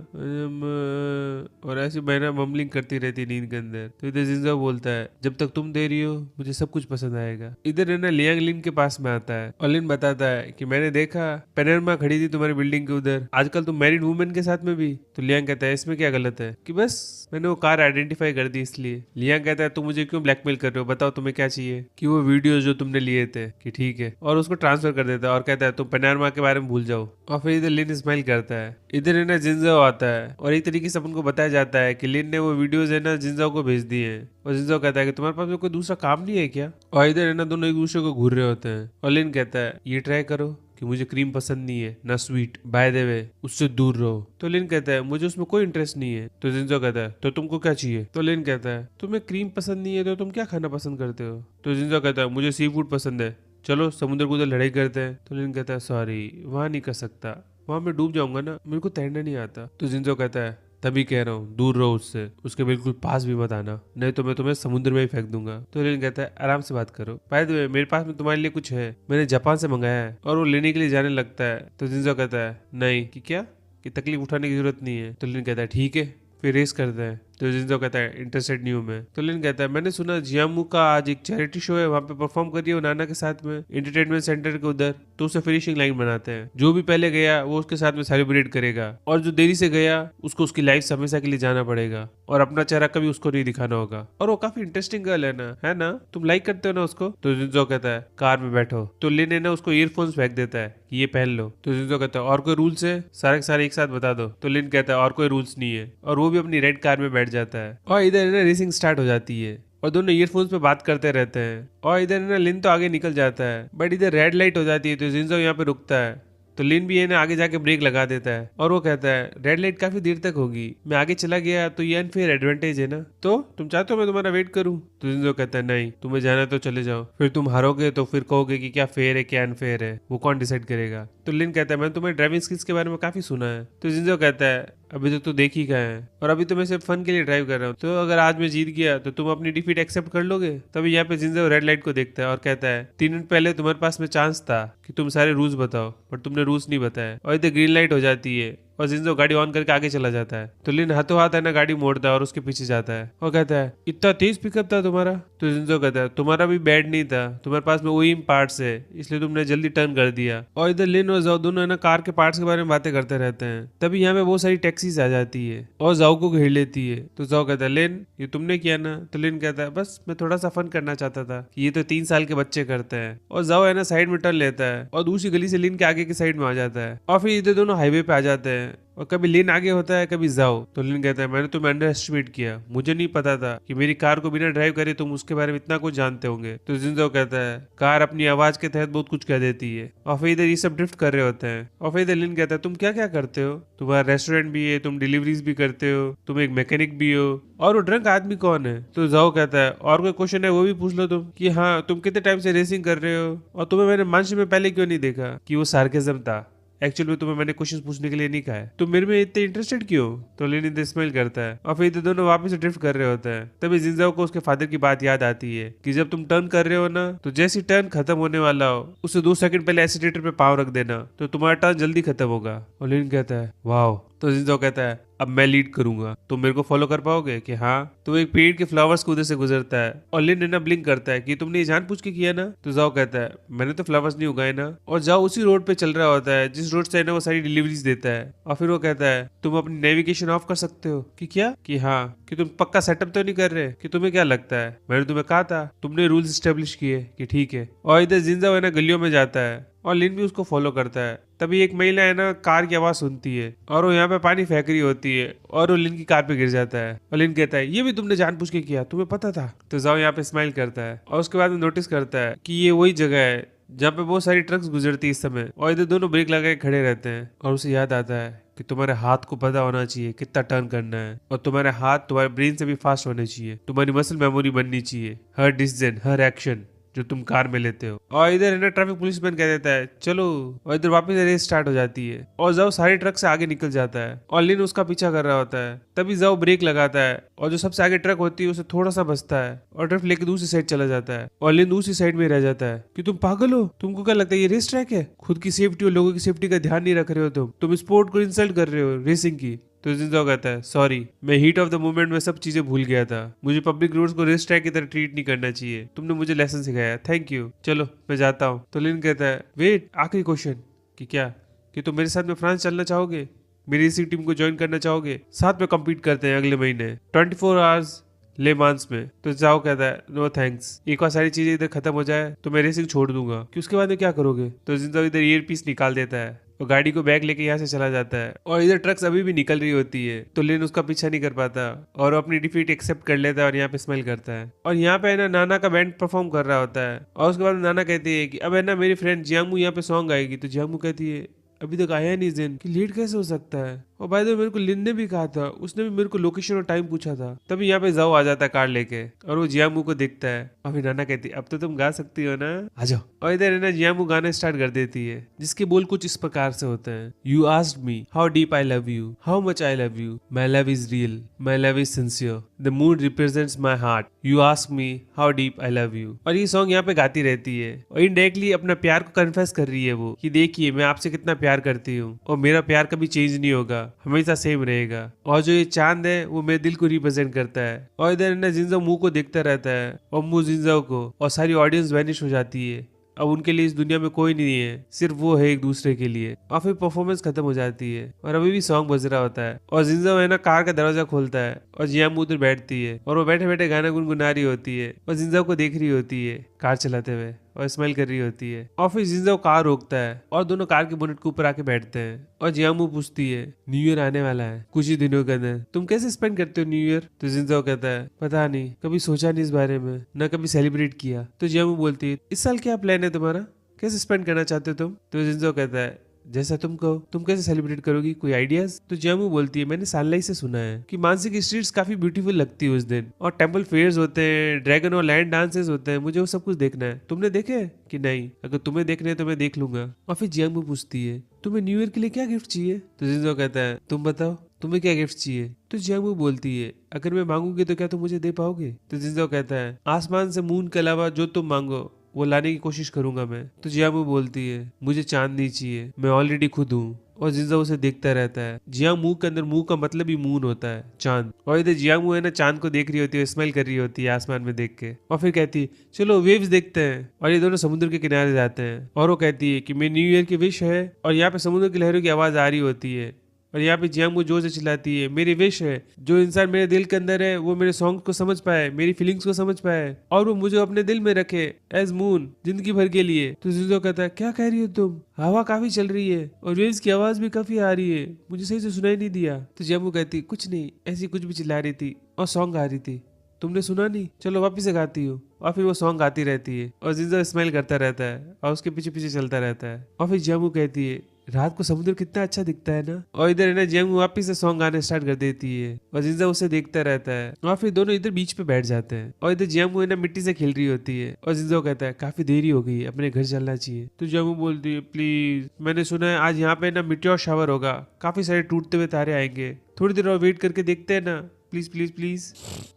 और ऐसी बहना ममलिंग करती रहती है नींद के अंदर। तो इधर जिंजाओ बोलता है जब तक तुम दे रही हो मुझे सब कुछ पसंद आएगा। इधर है ना लियांग लिन के पास में आता है और लिन बताता है कि मैंने देखा पेनरमा खड़ी थी तुम्हारी बिल्डिंग के उधर, आजकल तुम मैरिड वुमेन के साथ में भी। तो लियांग कहता है इसमें क्या गलत है कि बस मैंने वो कार आइडेंटिफाई कर दी इसलिए। लियांग कहता है तुम मुझे क्यों ब्लैकमेल कर रहे हो, बताओ तुम्हें क्या चाहिए। कि वो वीडियोस जो तुमने लिए थे कि ठीक है, और उसको ट्रांसफर कर देता है और कहता है तुम पेनरमा के बारे में भूल जाओ। और फिर इधर लिन स्माइल करता है। इधर है ना जिंजाओ आता है और एक तरीके से अपन को बताया जाता है कि लिन ने वो वीडियोस है ना जिंजाओ को भेज दिए हैं। और जिंजाओ कहता है कि तुम्हारे पास में कोई दूसरा काम नहीं है क्या। और इधर है ना दोनों एक दूसरे को घूर रहे होते हैं और लिन कहता है ये ट्राई करो कि मुझे क्रीम पसंद नहीं है ना स्वीट, बाय द वे उससे दूर रहो। तो लिन कहता है मुझे उसमें कोई इंटरेस्ट नहीं है। तो जिंजाओ कहता है तो तुमको क्या चाहिए। तो लिन कहता है तुम्हें क्रीम पसंद नहीं है तो तुम क्या खाना पसंद करते हो। तो जिंजाओ कहता है मुझे सी फूड पसंद है, चलो समुद्र को उधर लड़ाई करते हैं। तो लिन कहता है सॉरी वहां नहीं कर सकता, वहां मैं डूब जाऊंगा ना, मेरे को तैरना नहीं आता। तो जिंजाओ कहता है तभी कह रहा हूँ दूर रहो उससे, उसके बिल्कुल पास भी मत आना, नहीं तो मैं तुम्हें समुद्र में ही फेंक दूंगा। तो लिन कहता है आराम से बात करो, बाय द वे मेरे पास में तुम्हारे लिए कुछ है, मैंने जापान से मंगाया है। और वो लेने के लिए जाने लगता है। तो जिंजाओ कहता है नहीं कि क्या, कि तकलीफ उठाने की जरूरत नहीं है। तो लिन कहता है ठीक है, फिर रेस करते हैं। तो जिंजाओ कहता है इंटरेस्टेड नहीं हूं मैं। तो लिन कहता है मैंने सुना जियामू का आज एक चैरिटी शो है, वहां पे परफॉर्म करिए वो नाना के साथ में एंटरटेनमेंट सेंटर के उधर। तो उसे फिनिशिंग लाइन बनाते हैं, जो भी पहले गया वो उसके साथ में सेलिब्रेट करेगा, और जो देरी से गया उसको उसकी लाइफ हमेशा के लिए जाना पड़ेगा और अपना चेहरा कभी उसको नहीं दिखाना होगा। और वो काफी इंटरेस्टिंग गर्ल है ना, तुम लाइक करते हो ना उसको। तो जिंजाओ कहता है कार में बैठो। तो लिन है ना उसको ईयरफोन्स फेंक देता है कि ये पहन लो। तो जिंजाओ कहता है और कोई रूल्स है, सारे के सारे एक साथ बता दो। तो लिन कहता है और कोई रूल्स नहीं है, और वो भी अपनी रेड कार में बैठ जाता है। और इधर ना रेसिंग स्टार्ट हो जाती है और दोनों ईयरफोन्स पे बात करते रहते हैं। और इधर ना लिन तो आगे निकल जाता है, बट इधर रेड लाइट हो जाती है तो जिंजाओ यहाँ पे रुकता है। तो लिन भी है ना आगे जाके ब्रेक लगा देता है और वो कहता है रेड लाइट काफी देर तक होगी, मैं आगे चला गया तो ये अनफेयर एडवांटेज है ना, तो तुम चाहते हो मैं तुम्हारा वेट करूं। तो जिंजाओ कहता है नहीं, तुम्हें जाना तो चले जाओ, फिर तुम हारोगे तो फिर कहोगे कि क्या फेयर है क्या अनफेयर है, वो कौन डिसाइड करेगा। तो लिन कहता है मैंने तुम्हारी ड्राइविंग स्किल्स के बारे में काफी सुना है। तो जिंजाओ कहता है अभी तक तो देख ही गए हैं और अभी तो मैं सिर्फ फन के लिए ड्राइव कर रहा हूँ, तो अगर आज मैं जीत गया तो तुम अपनी डिफीट एक्सेप्ट कर लोगे। तभी यहाँ पे जिंजाओ रेड लाइट को देखता है और कहता है 3 मिनट पहले तुम्हारे पास में चांस था कि तुम सारे रूल्स बताओ, पर तुमने रूल्स नहीं बताए। और इधर ग्रीन लाइट हो जाती है और जिंजाओ गाड़ी ऑन करके आगे चला जाता है। तो लिन हाथों हाथ है ना गाड़ी मोड़ता है और उसके पीछे जाता है और कहता है इतना तेज पिकअप था तुम्हारा। तो जिंजाओ कहता है तुम्हारा भी बैड नहीं था, तुम्हारे पास में ओईम पार्ट्स है इसलिए तुमने जल्दी टर्न कर दिया। और इधर लिन और जाओ दोनों है ना कार के पार्ट्स के बारे में बातें करते रहते हैं। तभी यहाँ पे बहुत सारी टैक्सीज आ जाती है और जाओ को घेर लेती है। तो जाओ कहता है लिन ये तुमने किया ना। तो लिन कहता है बस मैं थोड़ा सा फन करना चाहता था कि ये तो 3 साल के बच्चे करते हैं। और जाओ है ना साइड में टर्न लेता है और दूसरी गली से लिन के आगे की साइड में आ जाता है और फिर इधर दोनों हाईवे पे आ जाते हैं और कभी लिन आगे होता है कभी जाओ। तो लिन कहता है मैंने तुम्हें अंडर एस्टिमेट किया, मुझे नहीं पता था कि मेरी कार को बिना ड्राइव करे तुम उसके बारे में इतना कुछ जानते होंगे। तो जिंजाओ कहता है कार अपनी आवाज के तहत बहुत कुछ कह देती है। और फिर इधर ये सब ड्रिफ्ट कर रहे होते हैं और फिर इधर लिन कहता है तुम क्या क्या करते हो, तुम्हारा रेस्टोरेंट भी है, तुम डिलीवरीज भी करते हो, तुम एक मैकेनिक भी हो, और वो ड्रंक आदमी कौन है। तो जाओ कहता है और कोई क्वेश्चन है वो भी पूछ लो तुम, कि हाँ तुम कितने टाइम से रेसिंग कर रहे हो और तुम्हें मैंने मंच में पहले क्यों नहीं देखा। कि वो सार्केज्म था, एक्चुअल में तुम्हें मैंने क्वेश्चन पूछने के लिए नहीं कहा है, तुम मेरे में इतने इंटरेस्टेड क्यों। तो लिन इधर स्माइल करता है और फिर दोनों वापस से ड्रिफ्ट कर रहे होते हैं। तभी जिंजाओ को उसके फादर की बात याद आती है कि जब तुम टर्न कर रहे हो ना तो जैसी टर्न खत्म होने वाला हो उससे 2 सेकंड पहले एक्सीलेटर पे पाँव रख देना तो तुम्हारा टर्न जल्दी खत्म होगा। और लिन कहता है वाह। तो जिंजाओ कहता है अब मैं लीड करूंगा, तुम मेरे को फॉलो कर पाओगे कि हाँ। तो एक पेड़ के फ्लावर्स को उधर से गुजरता है और लिन ने ना ब्लिंक करता है कि तुमने ये जानबूझ के किया ना। तो जाओ कहता है मैंने तो फ्लावर्स नहीं उगाए ना। और जाओ उसी रोड पे चल रहा होता है जिस रोड से ना वो सारी डिलीवरीज देता है। और फिर वो कहता है तुम अपनी नेविगेशन ऑफ कर सकते हो। कि क्या, कि हाँ, कि तुम पक्का सेटअप तो नहीं कर रहे, कि तुम्हें क्या लगता है मैंने तुम्हें कहा था, तुमने रूल्स एस्टेब्लिश किए कि ठीक है। और इधर जिंजाओ है ना गलियों में जाता है और लिन भी उसको फॉलो करता है। तभी एक महिला है ना कार की आवाज सुनती है और वो यहाँ पे पानी फेंक रही होती है और वो लिन की कार पे गिर जाता है। और लिन कहता है ये भी तुमने जानबूझ के किया, तुम्हें पता था। तो जाओ यहाँ पे स्माइल करता है और उसके बाद में नोटिस करता है कि ये वही जगह है जहाँ पे बहुत सारी ट्रक्स गुजरती है इस समय। और इधर दोनों ब्रेक लगा के खड़े रहते हैं और उसे याद आता है कि तुम्हारे हाथ को पता होना चाहिए कितना टर्न करना है और तुम्हारे हाथ तुम्हारे ब्रेन से भी फास्ट होने चाहिए, तुम्हारी मसल मेमोरी बननी चाहिए, हर डिसीजन हर एक्शन जो तुम कार में लेते हो। और इधर है ना ट्रैफिक पुलिसमैन कह देता है चलो, और इधर वापस रेस स्टार्ट हो जाती है और जाओ सारे ट्रक से आगे निकल जाता है और लिन उसका पीछा कर रहा होता है। तभी जाओ ब्रेक लगाता है और जो सबसे आगे ट्रक होती है उसे थोड़ा सा बचता है और ड्रिफ्ट लेके दूसरी साइड चला जाता है और लिन दूसरी साइड में रह जाता है कि तुम पागल हो, तुमको क्या लगता है ये रेस ट्रैक है? खुद की सेफ्टी और लोगों की सेफ्टी का ध्यान नहीं रख रहे हो, तुम स्पोर्ट को इंसल्ट कर रहे हो रेसिंग की। तो जिंजाओ कहता है सॉरी, मैं हीट ऑफ द मोमेंट में सब चीजें भूल गया था, मुझे पब्लिक रोड्स को रेस ट्रैक की तरह ट्रीट नहीं करना चाहिए, तुमने मुझे लेसन सिखाया, थैंक यू, चलो मैं जाता हूँ। तो लिन कहता है वेट, आखिरी क्वेश्चन, कि क्या, कि तुम मेरे साथ में फ्रांस चलना चाहोगे, मेरी रेसिंग टीम को ज्वाइन करना चाहोगे, साथ में कम्पीट करते हैं अगले महीने 24 आवर्स ले मांस में। तो जाओ कहता है नो थैंक्स, एक बार सारी चीजें इधर खत्म हो जाए तो मैं रेसिंग छोड़ दूंगा, कि उसके बाद में क्या करोगे? तो जिंजाओ इधर ईयर पीस निकाल देता है और गाड़ी को बैग लेके यहाँ से चला जाता है और इधर ट्रक्स अभी भी निकल रही होती है। तो लिन उसका पीछा नहीं कर पाता और अपनी डिफीट एक्सेप्ट कर लेता है और यहाँ पे स्माइल करता है। और यहाँ पे है ना नाना का बैंड परफॉर्म कर रहा होता है और उसके बाद नाना कहती है कि अब है ना मेरी फ्रेंड जियांगमू यहाँ पे सॉन्ग आएगी। तो जियांगमू कहती है अभी तक आया नहीं जिन, कि लेट कैसे हो सकता है? और बाय द वे मेरे को लिन ने भी कहा था, उसने भी मेरे को लोकेशन और टाइम पूछा था। तभी यहाँ पे जाओ आ जाता है कार लेके और वो जियांगमू को देखता है और फिर नाना कहती है अब तो तुम गा सकती हो ना, आ जाओ। और इधर है ना जियांगमू गाना स्टार्ट कर देती है जिसके बोल कुछ इस प्रकार से होते हैं, you asked me how deep I love you, how much I love you, my love is real, my love is sincere, the moon represents my heart, you ask me how deep I love you. और ये song यहाँ पे गाती रहती है और indirectly अपना प्यार को कन्फेस कर रही है वो, कि देखिए मैं आपसे कितना प्यार करती हूँ और मेरा प्यार कभी चेंज नहीं होगा, हमेशा सेम रहेगा। और जो ये चांद है वो मेरे दिल को रिप्रेजेंट करता है। और इधर ना जिंजाओ मुंह को देखता रहता है और मुंह जिंजाओ को, और सारी ऑडियंस वैनिश हो जाती है। अब उनके लिए इस दुनिया में कोई नहीं है, सिर्फ वो है एक दूसरे के लिए। और फिर परफॉर्मेंस खत्म हो जाती है और अभी भी सॉन्ग बज रहा होता है और जिंजाओ है ना कार का दरवाजा खोलता है और जियांगमू उधर बैठती है और वो बैठे बैठे गाना गुनगुना रही होती है और जिंजाओ को देख रही होती है कार चलाते हुए और स्माइल कर रही होती है। और फिर जिंजाओ कार रोकता है और दोनों कार के बोनेट के ऊपर आके बैठते हैं और जियांगमू पूछती है न्यू ईयर आने वाला है कुछ ही दिनों के अंदर, तुम कैसे स्पेंड करते हो न्यू ईयर? तो जिंजाओ कहता है पता नहीं, कभी सोचा नहीं इस बारे में, न कभी सेलिब्रेट किया। तो जियांगमू बोलती है इस साल क्या प्लान है तुम्हारा, कैसे स्पेंड करना चाहते हो तुम? तो जिंजाओ कहता है जैसा तुम कहो, तुम कैसे सेलिब्रेट करोगी, कोई आइडियाज? तो जियांगमू बोलती है मैंने सानलाई से सुना है कि मानसी की स्ट्रीट्स काफी ब्यूटीफुल लगती है उस दिन, और टेंपल फेयर्स होते हैं, ड्रैगन और लैंड डांसेस होते हैं, मुझे वो सब कुछ देखना है, तुमने देखे कि नहीं? अगर तुम्हें देखने हैं तो मैं देख लूंगा। और फिर जियांगमू पूछती है तुम्हें न्यू ईयर के लिए क्या गिफ्ट चाहिए? तो जिंजाओ कहता है तुम बताओ तुम्हें क्या गिफ्ट चाहिए? तो जियांगमू बोलती है अगर मैं मांगूंगी तो क्या तुम मुझे दे पाओगे? तो जिंजाओ कहता है आसमान से मून के अलावा जो तुम मांगो वो लाने की कोशिश करूंगा मैं। तो जियांगमू बोलती है मुझे चांद नहीं चाहिए, मैं ऑलरेडी खुद हूँ। और जिंजाओ उसे देखता रहता है। जियांगमू के अंदर मुंह का मतलब ही मून होता है, चांद। और इधर जियांगमू है ना चांद को देख रही होती है, स्मेल कर रही होती है आसमान में देख के, और फिर कहती है चलो वेव्स देखते हैं। और ये दोनों समुद्र के किनारे जाते हैं और वो कहती है कि मेरी न्यू ईयर की विश है। और यहाँ पे समुद्र की लहरों की आवाज आ रही होती है और यहाँ पे जियांगमू जोर से चिल्लाती है मेरी विश है जो इंसान मेरे दिल के अंदर है वो मेरे सॉन्ग को समझ पाए, मेरी फीलिंग्स को समझ पाए और वो मुझे अपने दिल में रखे एज मून जिंदगी भर के लिए। तो जिंजाओ कहता है क्या कह रही हो तुम, हवा काफी चल रही है और वेव्स की आवाज भी काफी आ रही है, मुझे सही से सुनाई नहीं दिया। तो जियांगमू कहती कुछ नहीं, ऐसी कुछ भी चिल्ला रही थी और सॉन्ग आ रही थी, तुमने सुना नहीं, चलो वापिस से गाती हूँ। और फिर वो सॉन्ग गाती रहती है और जिंजाओ स्माइल करता रहता है और उसके पीछे पीछे चलता रहता है। और फिर जियांगमू कहती है रात को समुद्र कितना अच्छा दिखता है ना। और इधर है ना जियांगमू वापिस से सॉन्ग गाने स्टार्ट कर देती है और जिंजाओ उसे देखता रहता है। और फिर दोनों इधर बीच पे बैठ जाते हैं और इधर जियांगमू है ना मिट्टी से खेल रही होती है और जिंजाओ कहता है काफी देरी हो गई, अपने घर चलना चाहिए। तो जियांगमू बोलती है प्लीज, मैंने सुना है आज यहाँ पे ना मिट्टी शावर होगा, काफी सारे टूटते हुए तारे आएंगे, थोड़ी देर और वेट करके देखते हैं ना, प्लीज प्लीज प्लीज।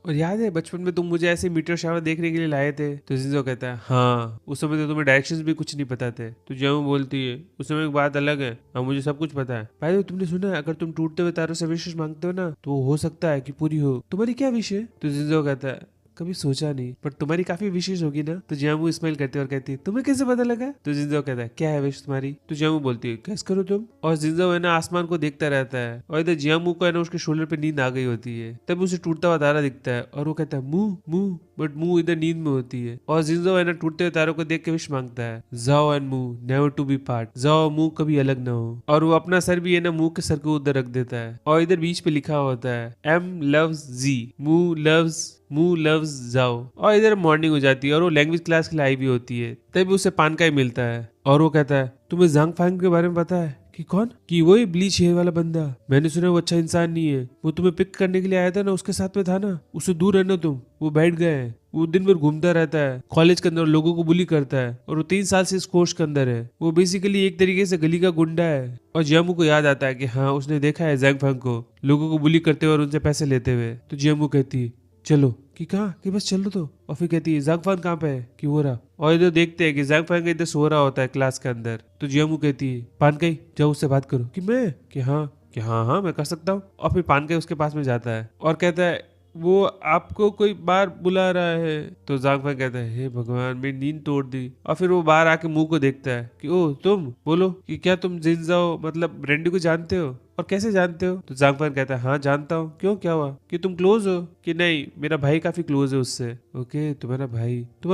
और याद है बचपन में तुम मुझे ऐसे मीटर शावर देखने के लिए लाए थे? तो जिंजाओ कहता है हाँ, उस समय तो तुम्हें डायरेक्शंस भी कुछ नहीं पता थे। तो जियांगमू बोलती है उस समय एक बात अलग है, अब मुझे सब कुछ पता है। भाई तुमने सुना है अगर तुम टूटते हुए तारों से विशेष मांगते हो ना तो हो सकता है कि पूरी हो। तुम्हारी क्या विश है? तो जिंजाओ कहता है कभी सोचा नहीं, पर तुम्हारी काफी विशेष होगी ना। तो जियांगमू स्माइल करती है और कहती है तुम्हें कैसे पता लगा? तो जिंजाओ कहता है क्या है विश तुम्हारी? तो जियांगमू बोलती है कैस करो तुम। और जिंजाओ है ना आसमान को देखता रहता है और इधर जियांगमू को है ना उसके शोल्डर पे नींद आ गई होती है। तब उसे टूटता हुआ तारा दिखता है और वो कहता है मुंह मुंह, बट मुंह इधर नींद में होती है। और जिंजाओ है ना टूटते हुए तारों को देख के विश मांगता है जाओ एंड मुंह नेवर टू बी पार्ट, जाओ मुंह कभी अलग ना हो। और वो अपना सर भी है ना मुंह के सर को उधर रख देता है और इधर बीच पे लिखा होता है एम लव्स जी, मुंह लव्स जाओ। और इधर मॉर्निंग हो जाती है और वो लैंग्वेज क्लास के लिए आई भी होती है। तभी उसे पान का ही मिलता है और वो कहता है तुम्हें जांग फांग के बारे में पता है कि कौन? कि वही ब्लीच हेयर वाला बंदा, मैंने सुना वो अच्छा इंसान नहीं है, वो तुम्हें पिक करने के लिए आया था ना, उसके साथ में था ना, उससे दूर रहना तुम, वो बैठ गए हैं, वो दिन भर घूमता रहता है कॉलेज के अंदर, लोगों को बुली करता है और वो 3 साल से इस कोर्स के अंदर है। वो बेसिकली एक तरीके से गली का गुंडा है। और जियामू को याद आता है कि हाँ उसने देखा है जैंग फैंग को लोगों को बुली करते हुए और उनसे पैसे लेते हुए। तो जियामू कहती है चलो, कि कहा कि बस चलो। तो और फिर कहती है जैंग फैंग कहाँ पे है? कि वो रहा। और इधर देखते हैं कि जैंग फैंग इधर सो रहा होता है क्लास के अंदर। तो जियामू कहती है पानकाई जाओ उससे बात करो। कि मैं? कि हाँ हाँ मैं कर सकता हूँ। और फिर पानकाई उसके पास में जाता है और कहता है वो आपको कोई बाहर बुला रहा है। तो जांग फैंग कहता है हे भगवान मेरी नींद तोड़ दी। और फिर वो बाहर आके मुंह को देखता है कि ओ तुम बोलो कि क्या तुम जिनजाओ मतलब ब्रेंडी को जानते हो और कैसे जानते हो? तो जांग फैंग कहता है हाँ जानता हूँ। क्यों, क्या हुआ? कि तुम क्लोज हो? कि नहीं मेरा भाई काफी क्लोज है उससे। ओके तुम्हारा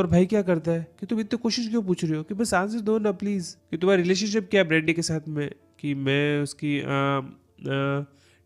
भाई क्या करता है? कि तुम इतनी कोशिश क्यों पूछ रहे हो? कि बस आंसर दो ना प्लीज। कि तुम्हारा रिलेशनशिप क्या है ब्रेंडी के साथ में? कि मैं उसकी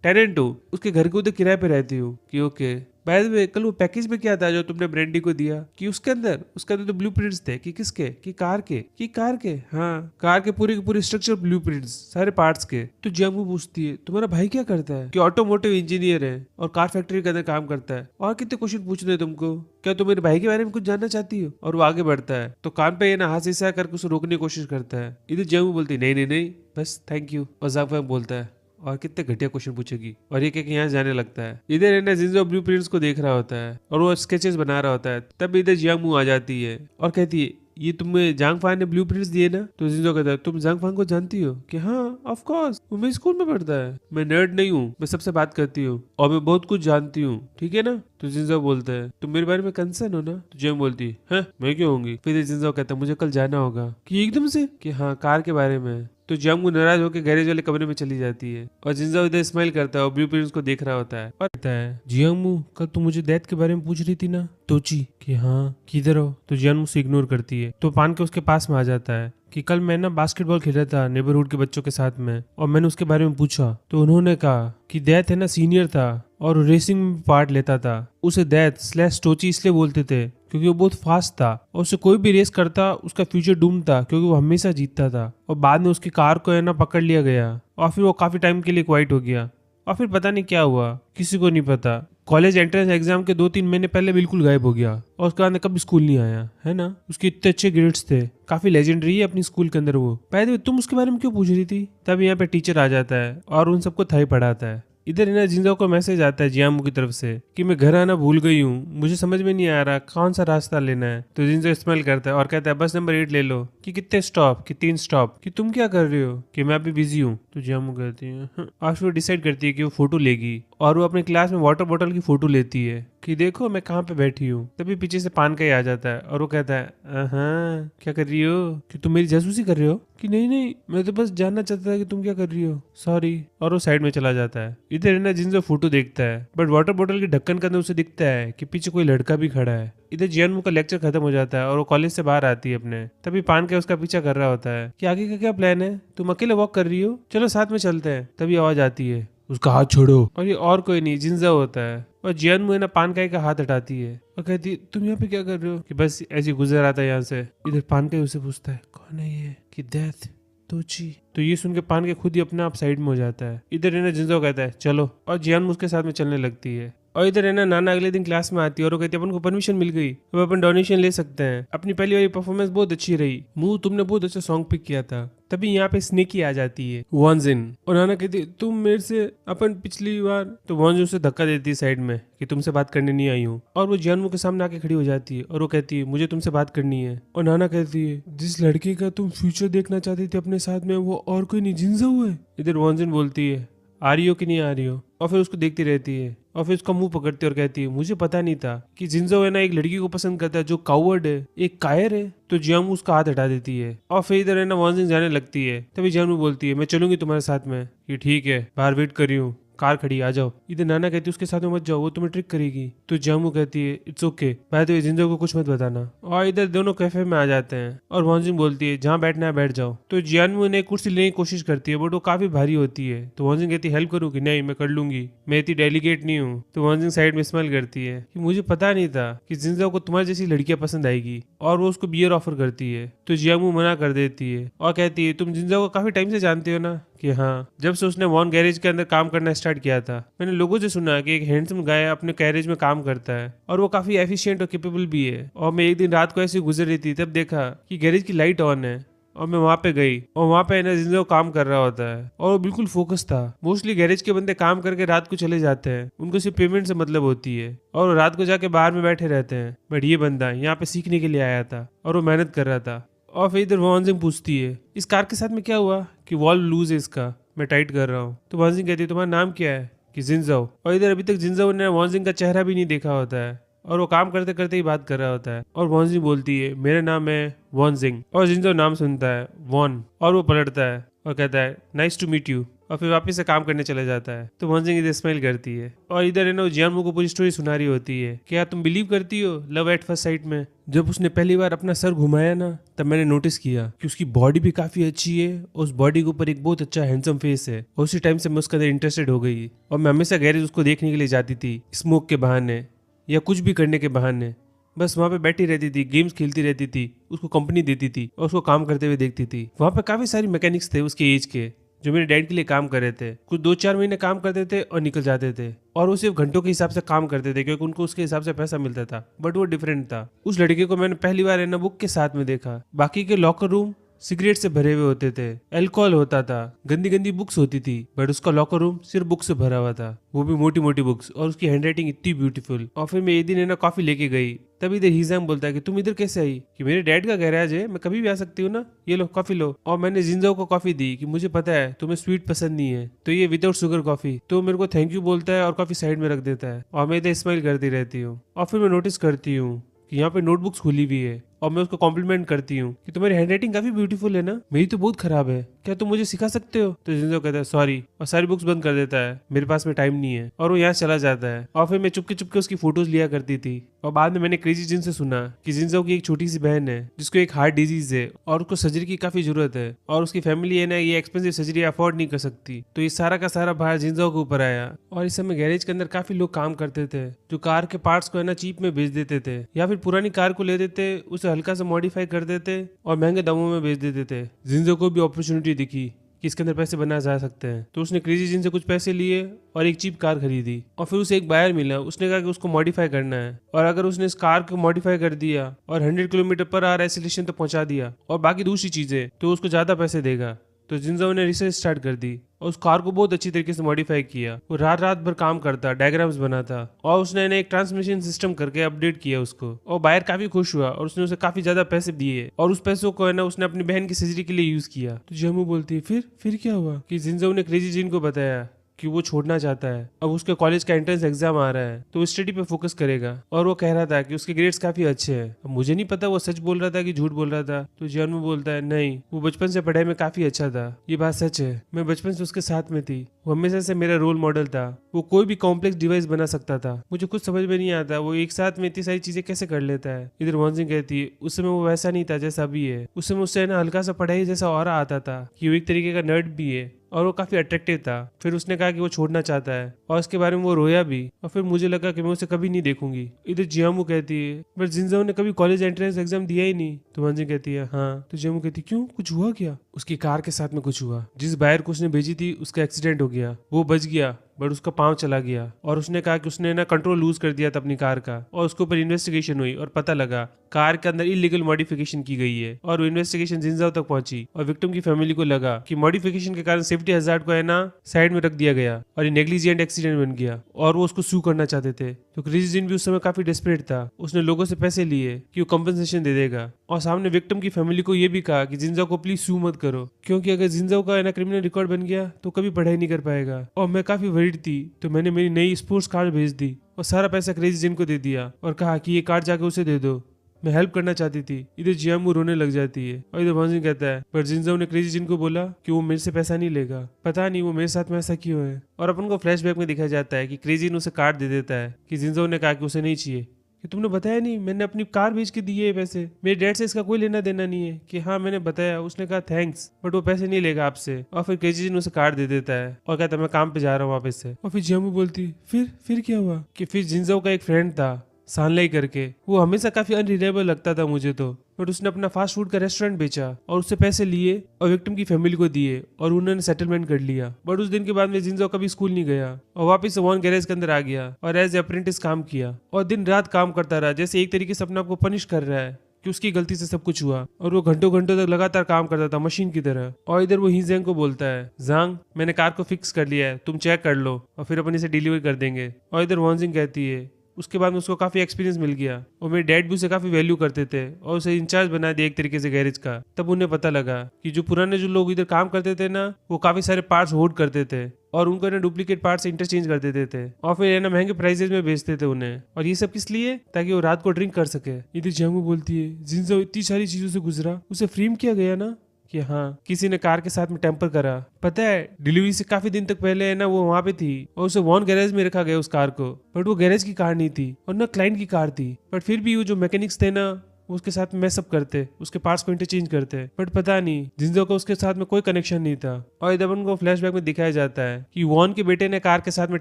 टेनेंट हूँ, उसके घर के उधर किराए पे रहती हूँ। कि ओके बाय द वे कल वो पैकेज में क्या था जो तुमने ब्रेंडी को दिया? कि उसके अंदर तो ब्लूप्रिंट्स थे। कि किसके? कि कार के हाँ कार के पूरे स्ट्रक्चर ब्लूप्रिंट्स सारे पार्ट्स के। तो जियामू पूछती है तुम्हारा भाई क्या करता है? कि ऑटोमोटिव इंजीनियर है और कार फैक्ट्री के अंदर काम करता है। और कितने क्वेश्चन पूछने हैं तुमको? क्या तुम मेरे भाई के बारे में कुछ जानना चाहती हो? और वो आगे बढ़ता है तो कान पे ये ना हाथ से करके उसे रोकने की कोशिश करता है। इधर जियामू बोलती है नहीं बस थैंक यू। और जाफर बोलता है और कितने घटिया क्वेश्चन पूछेगी। और ये यहाँ जाने लगता है। इधर है ना जिंजो ब्लूप्रिंट्स को देख रहा होता है और वो स्केचेस बना रहा होता है। तब इधर जियांगमू आ जाती है और कहती है ये तुम्हें जांग फान ने ब्लूप्रिंट्स दिए ना? तो जिंजो कहता है तुम जांग फान को जानती हो? कि हाँ ऑफ कोर्स वो मेरे स्कूल में पढ़ता है। मैं नर्ड नहीं हूँ, मैं सबसे बात करती हूँ और मैं बहुत कुछ जानती हूँ, ठीक है ना? तो जिंजो बोलता है तुम मेरे बारे में कंसर्न हो ना? तो जियांग बोलती है मैं क्यों होंगी? फिर जिंजो कहता है मुझे कल जाना होगा। कि एकदम से? कि हाँ कार के बारे में। तो जियांगमू नाराज होकर गैरेज वाले कमरे में चली जाती है और जिंजो इधर स्माइल करता है और ब्लूप्रिंट्स को देख रहा होता है और कहता है जियांगमू कल तुम मुझे डेथ के बारे में पूछ रही थी ना? तोची कि हाँ किधर हो? तो जियांगमू से इग्नोर करती है। तो पान के उसके पास में आ जाता है कि कल मैं ना बास्केटबॉल खेल रहा था नेबरहुड के बच्चों के साथ में और मैंने उसके बारे में पूछा तो उन्होंने कहा कि दैत है ना सीनियर था और रेसिंग में पार्ट लेता था। उसे दैत/टोची इसलिए बोलते थे क्योंकि वो बहुत फास्ट था और उसे कोई भी रेस करता उसका फ्यूचर डूम था क्योंकि वो हमेशा जीतता था। और बाद में उसकी कार को है ना पकड़ लिया गया और फिर वो काफी टाइम के लिए क्वाइट हो गया और फिर पता नहीं क्या हुआ, किसी को नहीं पता। कॉलेज एंट्रेंस एग्जाम के 2-3 महीने पहले बिल्कुल गायब हो गया और उसके बाद कभी स्कूल नहीं आया, है ना? उसके इतने अच्छे ग्रेड्स थे, काफी लेजेंडरी है अपनी स्कूल के अंदर वो। पहले तुम उसके बारे में क्यों पूछ रही थी? तब यहाँ पे टीचर आ जाता है और उन सबको थाई पढ़ाता है। इधर ना जिंजो को मैसेज आता है जियांगमू की तरफ से कि मैं घर आना भूल गई हूँ, मुझे समझ में नहीं आ रहा कौन सा रास्ता लेना है। तो जिंजो स्माइल करता है और कहता है बस नंबर 8 ले लो। कि कितने स्टॉप? कि 3 स्टॉप। कि तुम क्या कर रहे हो? कि मैं अभी बिजी हूँ। तो जियांगमू कहती है और फिर डिसाइड करती है कि वो फोटो लेगी और वो अपने क्लास में वाटर बॉटल की फोटो लेती है कि देखो मैं कहाँ पे बैठी हूँ। तभी पीछे से पान का ही आ जाता है और वो कहता है हाँ क्या कर रही हो? कि तुम मेरी जासूसी कर रहे हो? कि नहीं मैं तो बस जानना चाहता था कि तुम क्या कर रही हो, सॉरी। और वो साइड में चला जाता है। इधर ना जिंजो फोटो देखता है बट वाटर बोतल के ढक्कन के अंदर उसे दिखता है कि पीछे कोई लड़का भी खड़ा है। इधर जियांगमू का लेक्चर खत्म हो जाता है और वो कॉलेज से बाहर आती है अपने। तभी पान का उसका पीछा कर रहा होता है कि आगे का क्या प्लान है, तुम अकेले वॉक कर रही हो, चलो साथ में चलते हैं। तभी आवाज आती है उसका हाथ छोड़ो और ये और कोई नहीं जिंजो होता है। और जियांगमू है ना पानकाई का हाथ हटाती है और कहती है तुम यहाँ पे क्या कर रहे हो? कि बस ऐसे गुजर आता है यहाँ से। इधर पानकाई उसे पूछता है कौन है ये? कि डेथ तोची। तो ये सुन के पानकाई खुद ही अपने आप साइड में हो जाता है। इधर है ना जिंजो कहता है चलो और जियांगमू उसके साथ में चलने लगती है। और इधर है ना नाना अगले दिन क्लास में आती है और वो कहती है अपन को परमिशन मिल गई, अब अपन डोनेशन ले सकते हैं, अपनी पहली वाली परफॉर्मेंस बहुत अच्छी रही, मुंह तुमने बहुत अच्छा सॉन्ग पिक किया था। तभी यहाँ पे स्नेकी आ जाती है वॉन्जिन और नाना कहती है तुम मेरे से अपन पिछली बार। तो वॉन्जिन उसे धक्का देती है साइड में कि तुमसे बात करने नहीं आई हूँ और वो जियांगमू के सामने आके खड़ी हो जाती है और वो कहती है मुझे तुमसे बात करनी है। और नाना कहती है जिस लड़के का तुम फ्यूचर देखना चाहती थी अपने साथ में वो और कोई नहीं जिंजो है। इधर वॉन्जिन बोलती है आ रही हो कि नहीं आ रही हो? और फिर उसको देखती रहती है और फिर उसका मुंह पकड़ती है और कहती है मुझे पता नहीं था कि जिंजो है ना एक लड़की को पसंद करता है जो कावर्ड है, एक कायर है। तो जियांगमू उसका हाथ हटा देती है और फिर इधर है ना वॉन्जिन जाने लगती है। तभी जियांगमू बोलती है मैं चलूंगी तुम्हारे साथ में। कि ठीक है बाहर वेट कर रही हूँ, कार खड़ी आ जाओ। इधर नाना कहती है उसके साथ में मत जाओ वो तुम्हें ट्रिक करेगी। तो जियांगमू कहती है it's okay, by the way Jinjo को कुछ मत बताना। और इधर दोनों कैफे में आ जाते हैं और वॉन्जिन बोलती है जहाँ बैठना है बैठ जाओ। तो जियांगमू ने कुर्सी लेने की कोशिश करती है बट वो काफी भारी होती है। तो वॉन्जिन कहती है हेल्प करूँ? कि नहीं मैं कर लूंगी, मैं इतनी डेलीकेट नहीं हूँ। तो वॉन्जिन साइड में स्माइल करती है कि मुझे पता नहीं था कि जिंजो को तुम्हारी जैसी लड़कियां पसंद आएगी और वो उसको बियर ऑफर करती है। तो जियांगमू मना कर देती है और कहती है तुम जिंजो को काफी टाइम से जानते हो ना? कि हाँ, जब से उसने वॉन गैरेज के अंदर काम करना स्टार्ट किया था, मैंने लोगों से सुना कि एक हैंडसम गाय अपने गैरेज में काम करता है और वो काफी एफिशिएंट और कैपेबल भी है। और मैं एक दिन रात को ऐसे गुजर रही थी, तब देखा कि गैरेज की लाइट ऑन है और मैं वहां पे गई और वहां पे ना जिंजो काम कर रहा होता है और वो बिल्कुल फोकस था। मोस्टली गैरेज के बंदे काम करके रात को चले जाते हैं, उनको सिर्फ पेमेंट से मतलब होती है और वो रात को जाके बाहर में बैठे रहते हैं। बट ये बंदा यहाँ पे सीखने के लिए आया था और वो मेहनत कर रहा था। और फिर इधर वॉन्जिंग पूछती है इस कार के साथ में क्या हुआ कि वॉल्व लूज है इसका, मैं टाइट कर रहा हूँ। तो वॉन्जिंग कहती है तुम्हारा नाम क्या है कि जिंजो। और इधर अभी तक जिंजो ने वॉन्जिंग का चेहरा भी नहीं देखा होता है और वो काम करते करते ही बात कर रहा होता है। और वॉन्जिंग बोलती है मेरा नाम है वॉन्जिंग। और जिंजो नाम सुनता है वॉन और वो पलटता है और कहता है नाइस टू मीट यू और फिर वापस से काम करने चला जाता है। तो वॉन्जिंग इधर स्माइल करती है और इधर है ना वो जियानमू को पूरी स्टोरी सुना रही होती है कि यार तुम बिलीव करती हो लव एट फर्स्ट साइट में। जब उसने पहली बार अपना सर घुमाया ना, तब मैंने नोटिस किया कि उसकी बॉडी भी काफी अच्छी है, उस बॉडी के ऊपर एक बहुत अच्छा हैंडसम फेस है। और उसी टाइम से मैं उसके अंदर इंटरेस्टेड हो गई और मैं हमेशा गैरेज उसको देखने के लिए जाती थी, स्मोक के बहाने या कुछ भी करने के बहाने। बस वहाँ पे बैठी रहती थी, गेम्स खेलती रहती थी, उसको कंपनी देती थी और उसको काम करते हुए देखती थी। वहाँ पे काफी सारी मैकेनिक्स थे उसके एज के जो मेरे डैड के लिए काम कर रहे थे। कुछ 2-4 महीने काम करते थे और निकल जाते थे और वो सिर्फ घंटों के हिसाब से काम करते थे क्योंकि उनको उसके हिसाब से पैसा मिलता था। बट वो डिफरेंट था। उस लड़के को मैंने पहली बार है ना बुक के साथ में देखा। बाकी के लॉकर रूम सिगरेट से भरे हुए होते थे, अल्कोहल होता था, गंदी गंदी बुक्स होती थी। बट उसका लॉकर रूम सिर्फ बुक से भरा हुआ था, वो भी मोटी मोटी बुक्स, और उसकी हैंडराइटिंग इतनी ब्यूटीफुल। और फिर मैं एक दिन है ना कॉफी लेके गई, तब इधर हिजाम बोलता है कि तुम इधर कैसे आई कि मेरे डैड का गैराज है, मैं कभी भी आ सकती हूँ ना, ये लो कॉफी लो। और मैंने जिंजो को कॉफी दी कि मुझे पता है तुम्हें स्वीट पसंद नहीं है, तो ये विदाउट शुगर कॉफी। तो मेरे को थैंक यू बोलता है और कॉफी साइड में रख देता है और मैं इधर स्माइल करती रहती हूँ। और फिर मैं नोटिस करती हूँ कि यहाँ पे नोटबुक्स खुली हुई है और मैं उसको कॉम्प्लीमेंट करती हूँ कि तुम्हारी हैंडराइटिंग काफी ब्यूटीफुल है ना, मेरी तो बहुत खराब है, क्या तुम मुझे सिखा सकते हो। तो जिंजो कहता है सॉरी और सारी बुक्स बंद कर देता है, मेरे पास में टाइम नहीं है, और वो यहाँ चला जाता है। और फिर मैं चुपके चुपके उसकी फोटोज लिया करती थी। और बाद में मैंने क्रेजी जिन से सुना कि जिंजो की एक छोटी सी बहन है जिसको एक हार्ट डिजीज है और उसको सर्जरी की काफी जरूरत है और उसकी फैमिली है ना ये एक्सपेंसिव सर्जरी अफोर्ड नहीं कर सकती। तो ये सारा का सारा भार जिंजो के ऊपर आया। और इस समय गैरेज के अंदर काफी लोग काम करते थे जो कार के पार्ट्स को है ना चीप में बेच देते थे या फिर पुरानी कार को ले देते, उसे हल्का सा मॉडिफाई कर देते और महंगे दामों में बेच देते थे। जिंजो को भी अपॉर्चुनिटी दिखी कि इसके अंदर पैसे बनाए जा सकते हैं, तो उसने क्रेजी जिन से कुछ पैसे लिए और एक चीप कार खरीदी। और फिर उसे एक बायर मिला, उसने कहा कि उसको मॉडिफाई करना है और अगर उसने इस कार को मॉडिफाई कर दिया और 100 किलोमीटर पर आवर एक्सीलरेशन तक पहुंचा दिया और बाकी दूसरी चीजें, तो उसको ज्यादा पैसे देगा। तो जिंजो ने रिसर्च स्टार्ट कर दी और उस कार को बहुत अच्छी तरीके से मॉडिफाई किया। वो रात रात भर काम करता, डायग्राम्स बनाता और उसने एक ट्रांसमिशन सिस्टम करके अपडेट किया उसको। और बायर काफी खुश हुआ और उसने उसे काफी ज्यादा पैसे दिए और उस पैसों को है ना उसने अपनी बहन की सर्जरी के लिए यूज किया। तो जम्मू बोलती है फिर क्या हुआ कि जिंजो ने क्रेजी जिन को बताया कि वो छोड़ना चाहता है। अब उसके कॉलेज का एंट्रेंस एग्जाम आ रहा है तो वो स्टडी पे फोकस करेगा और वो कह रहा था कि उसके ग्रेड्स काफी अच्छे हैं। अब मुझे नहीं पता वो सच बोल रहा था कि झूठ बोल रहा था। तो जियानू बोलता है नहीं, वो बचपन से पढ़ाई में काफी अच्छा था, ये बात सच है, मैं बचपन से उसके साथ में थी, वो हमेशा से मेरा रोल मॉडल था, वो कोई भी कॉम्प्लेक्स डिवाइस बना सकता था, मुझे कुछ समझ में नहीं आता वो एक साथ में इतनी सारी चीजें कैसे कर लेता है। इधर वॉन्जिंग कहती है उस समय वो वैसा नहीं था जैसा अभी है, उस समय उससे ना हल्का सा पढ़ाई जैसा ऑरा आता था कि वो एक तरीके का नर्ड भी है और वो काफी अट्रैक्टिव था। फिर उसने कहा कि वो छोड़ना चाहता है और इसके बारे में वो रोया भी और फिर मुझे लगा कि मैं उसे कभी नहीं देखूंगी। इधर जियामू कहती है बट जिंजो ने कभी कॉलेज एंट्रेंस एग्जाम दिया ही नहीं। तो वंजिंग कहती है हाँ। तो जियामू कहती क्यों, कुछ हुआ क्या? उसकी कार के साथ में कुछ हुआ, जिस बायर को उसने भेजी थी उसका एक्सीडेंट हो गया, वो बच गया बट उसका पांव चला गया और उसने कहा कि उसने ना कंट्रोल लूज कर दिया था अपनी कार का और उसके ऊपर इन्वेस्टिगेशन हुई और पता लगा कार के अंदर इलीगल मॉडिफिकेशन की गई है और वो इन्वेस्टिगेशन जिंजाओ तक पहुंची और विक्टिम की फैमिली को लगा कि मॉडिफिकेशन के कारण सेफ्टी हजार्ड को है ना साइड में रख दिया गया और ये नेग्लिजेंट एक्सीडेंट बन गया और वो उसको सू करना चाहते थे। तो क्रेजी जिन भी उस समय काफी डेस्परेट था, उसने लोगों से पैसे लिए कि वो कंपनसेशन दे देगा और सामने विक्टिम की फैमिली को ये भी कहा कि जिंजाओ को प्लीज सू मत करो क्योंकि अगर जिंजाओ का है ना क्रिमिनल रिकॉर्ड बन गया तो कभी पढ़ाई नहीं कर पाएगा। और मैं काफी वरीड थी तो मैंने मेरी नई स्पोर्ट्स कार भेज दी और सारा पैसा क्रेजी जिन को दे दिया और कहा कि ये कार जाके उसे दे दो, मैं हेल्प करना चाहती थी। इधर जियामू रोने लग जाती है और इधर वॉन्जिंग कहता है पर जिंजाओ ने क्रेजी जिन को बोला कि वो मेरे से पैसा नहीं लेगा, पता नहीं वो मेरे साथ में ऐसा क्यों है। और अपन को फ्लैशबैक में दिखाया जाता है कि क्रेजी ने उसे कार्ड दे देता है कि जिंजाओ ने कहा कि उसे नहीं चाहिए, कि तुमने बताया नहीं, मैंने अपनी कार बेच के दिए पैसे, मेरे डैड से इसका कोई लेना देना नहीं है। कि हाँ मैंने बताया, उसने कहा थैंक्स बट वो पैसे नहीं लेगा आपसे। और फिर क्रेजी जिन उसे कार्ड दे देता है और कहता है मैं काम पे जा रहा हूँ वापस से। और फिर जियामू बोलती फिर क्या हुआ कि फिर जिंजाओ का एक फ्रेंड था सानलाई करके। वो हमेशा काफी अनरिलायबल लगता था मुझे तो, बट उसने अपना फास्ट फूड का रेस्टोरेंट बेचा और उससे पैसे लिए और विक्टिम की फैमिली को दिए और उन्होंने सेटलमेंट कर लिया। बट उस दिन के बाद में जिंजो कभी स्कूल नहीं गया और वापस से वॉन गैरेज के अंदर आ गया और एज अप्रेंटिस काम किया और दिन रात काम करता रहा, जैसे एक तरीके से अपने आप को पनिश कर रहा है कि उसकी गलती से सब कुछ हुआ। और वो घंटों घंटों तक लगातार काम करता था मशीन की तरह। और इधर वो हीजेंग को बोलता है, जांग मैंने कार को फिक्स कर लिया है, तुम चेक कर लो और फिर अपन इसे डिलीवर कर देंगे। और इधर वॉन्जिंग कहती है उसके बाद में उसको काफी एक्सपीरियंस मिल गया और मेरे डैड भी उसे काफी वैल्यू करते थे और उसे इंचार्ज बना दिया एक तरीके से गैरेज का। तब उन्हें पता लगा कि जो पुराने जो लोग इधर काम करते थे ना, वो काफी सारे पार्ट्स होल्ड करते थे और उनको ना डुप्लीकेट पार्ट्स इंटरचेंज कर देते थे और फिर है ना महंगे प्राइसेस में बेचते थे उन्हें। और ये सब किस लिए? ताकि वो रात को ड्रिंक कर सके। इधर जियांगू बोलती है, जिंजो इतनी सारी चीजों से गुजरा, उसे फ्रेम किया गया ना कि हाँ किसी ने कार के साथ में टेम्पर करा। पता है डिलीवरी से काफी दिन तक पहले है ना वो वहां पे थी और उसे वॉन गैरेज में रखा गया उस कार को, बट वो गैरेज की कार नहीं थी और ना क्लाइंट की कार थी। बट फिर भी वो जो मैकेनिक्स थे ना वो उसके साथ मैसअप करते, उसके पार्ट्स को इंटरचेंज करते। बट पता नहीं जिंजो को उसके साथ में कोई कनेक्शन नहीं था। और इधर उनको फ्लैशबैक में दिखाया जाता है कि वॉन के बेटे ने कार के साथ में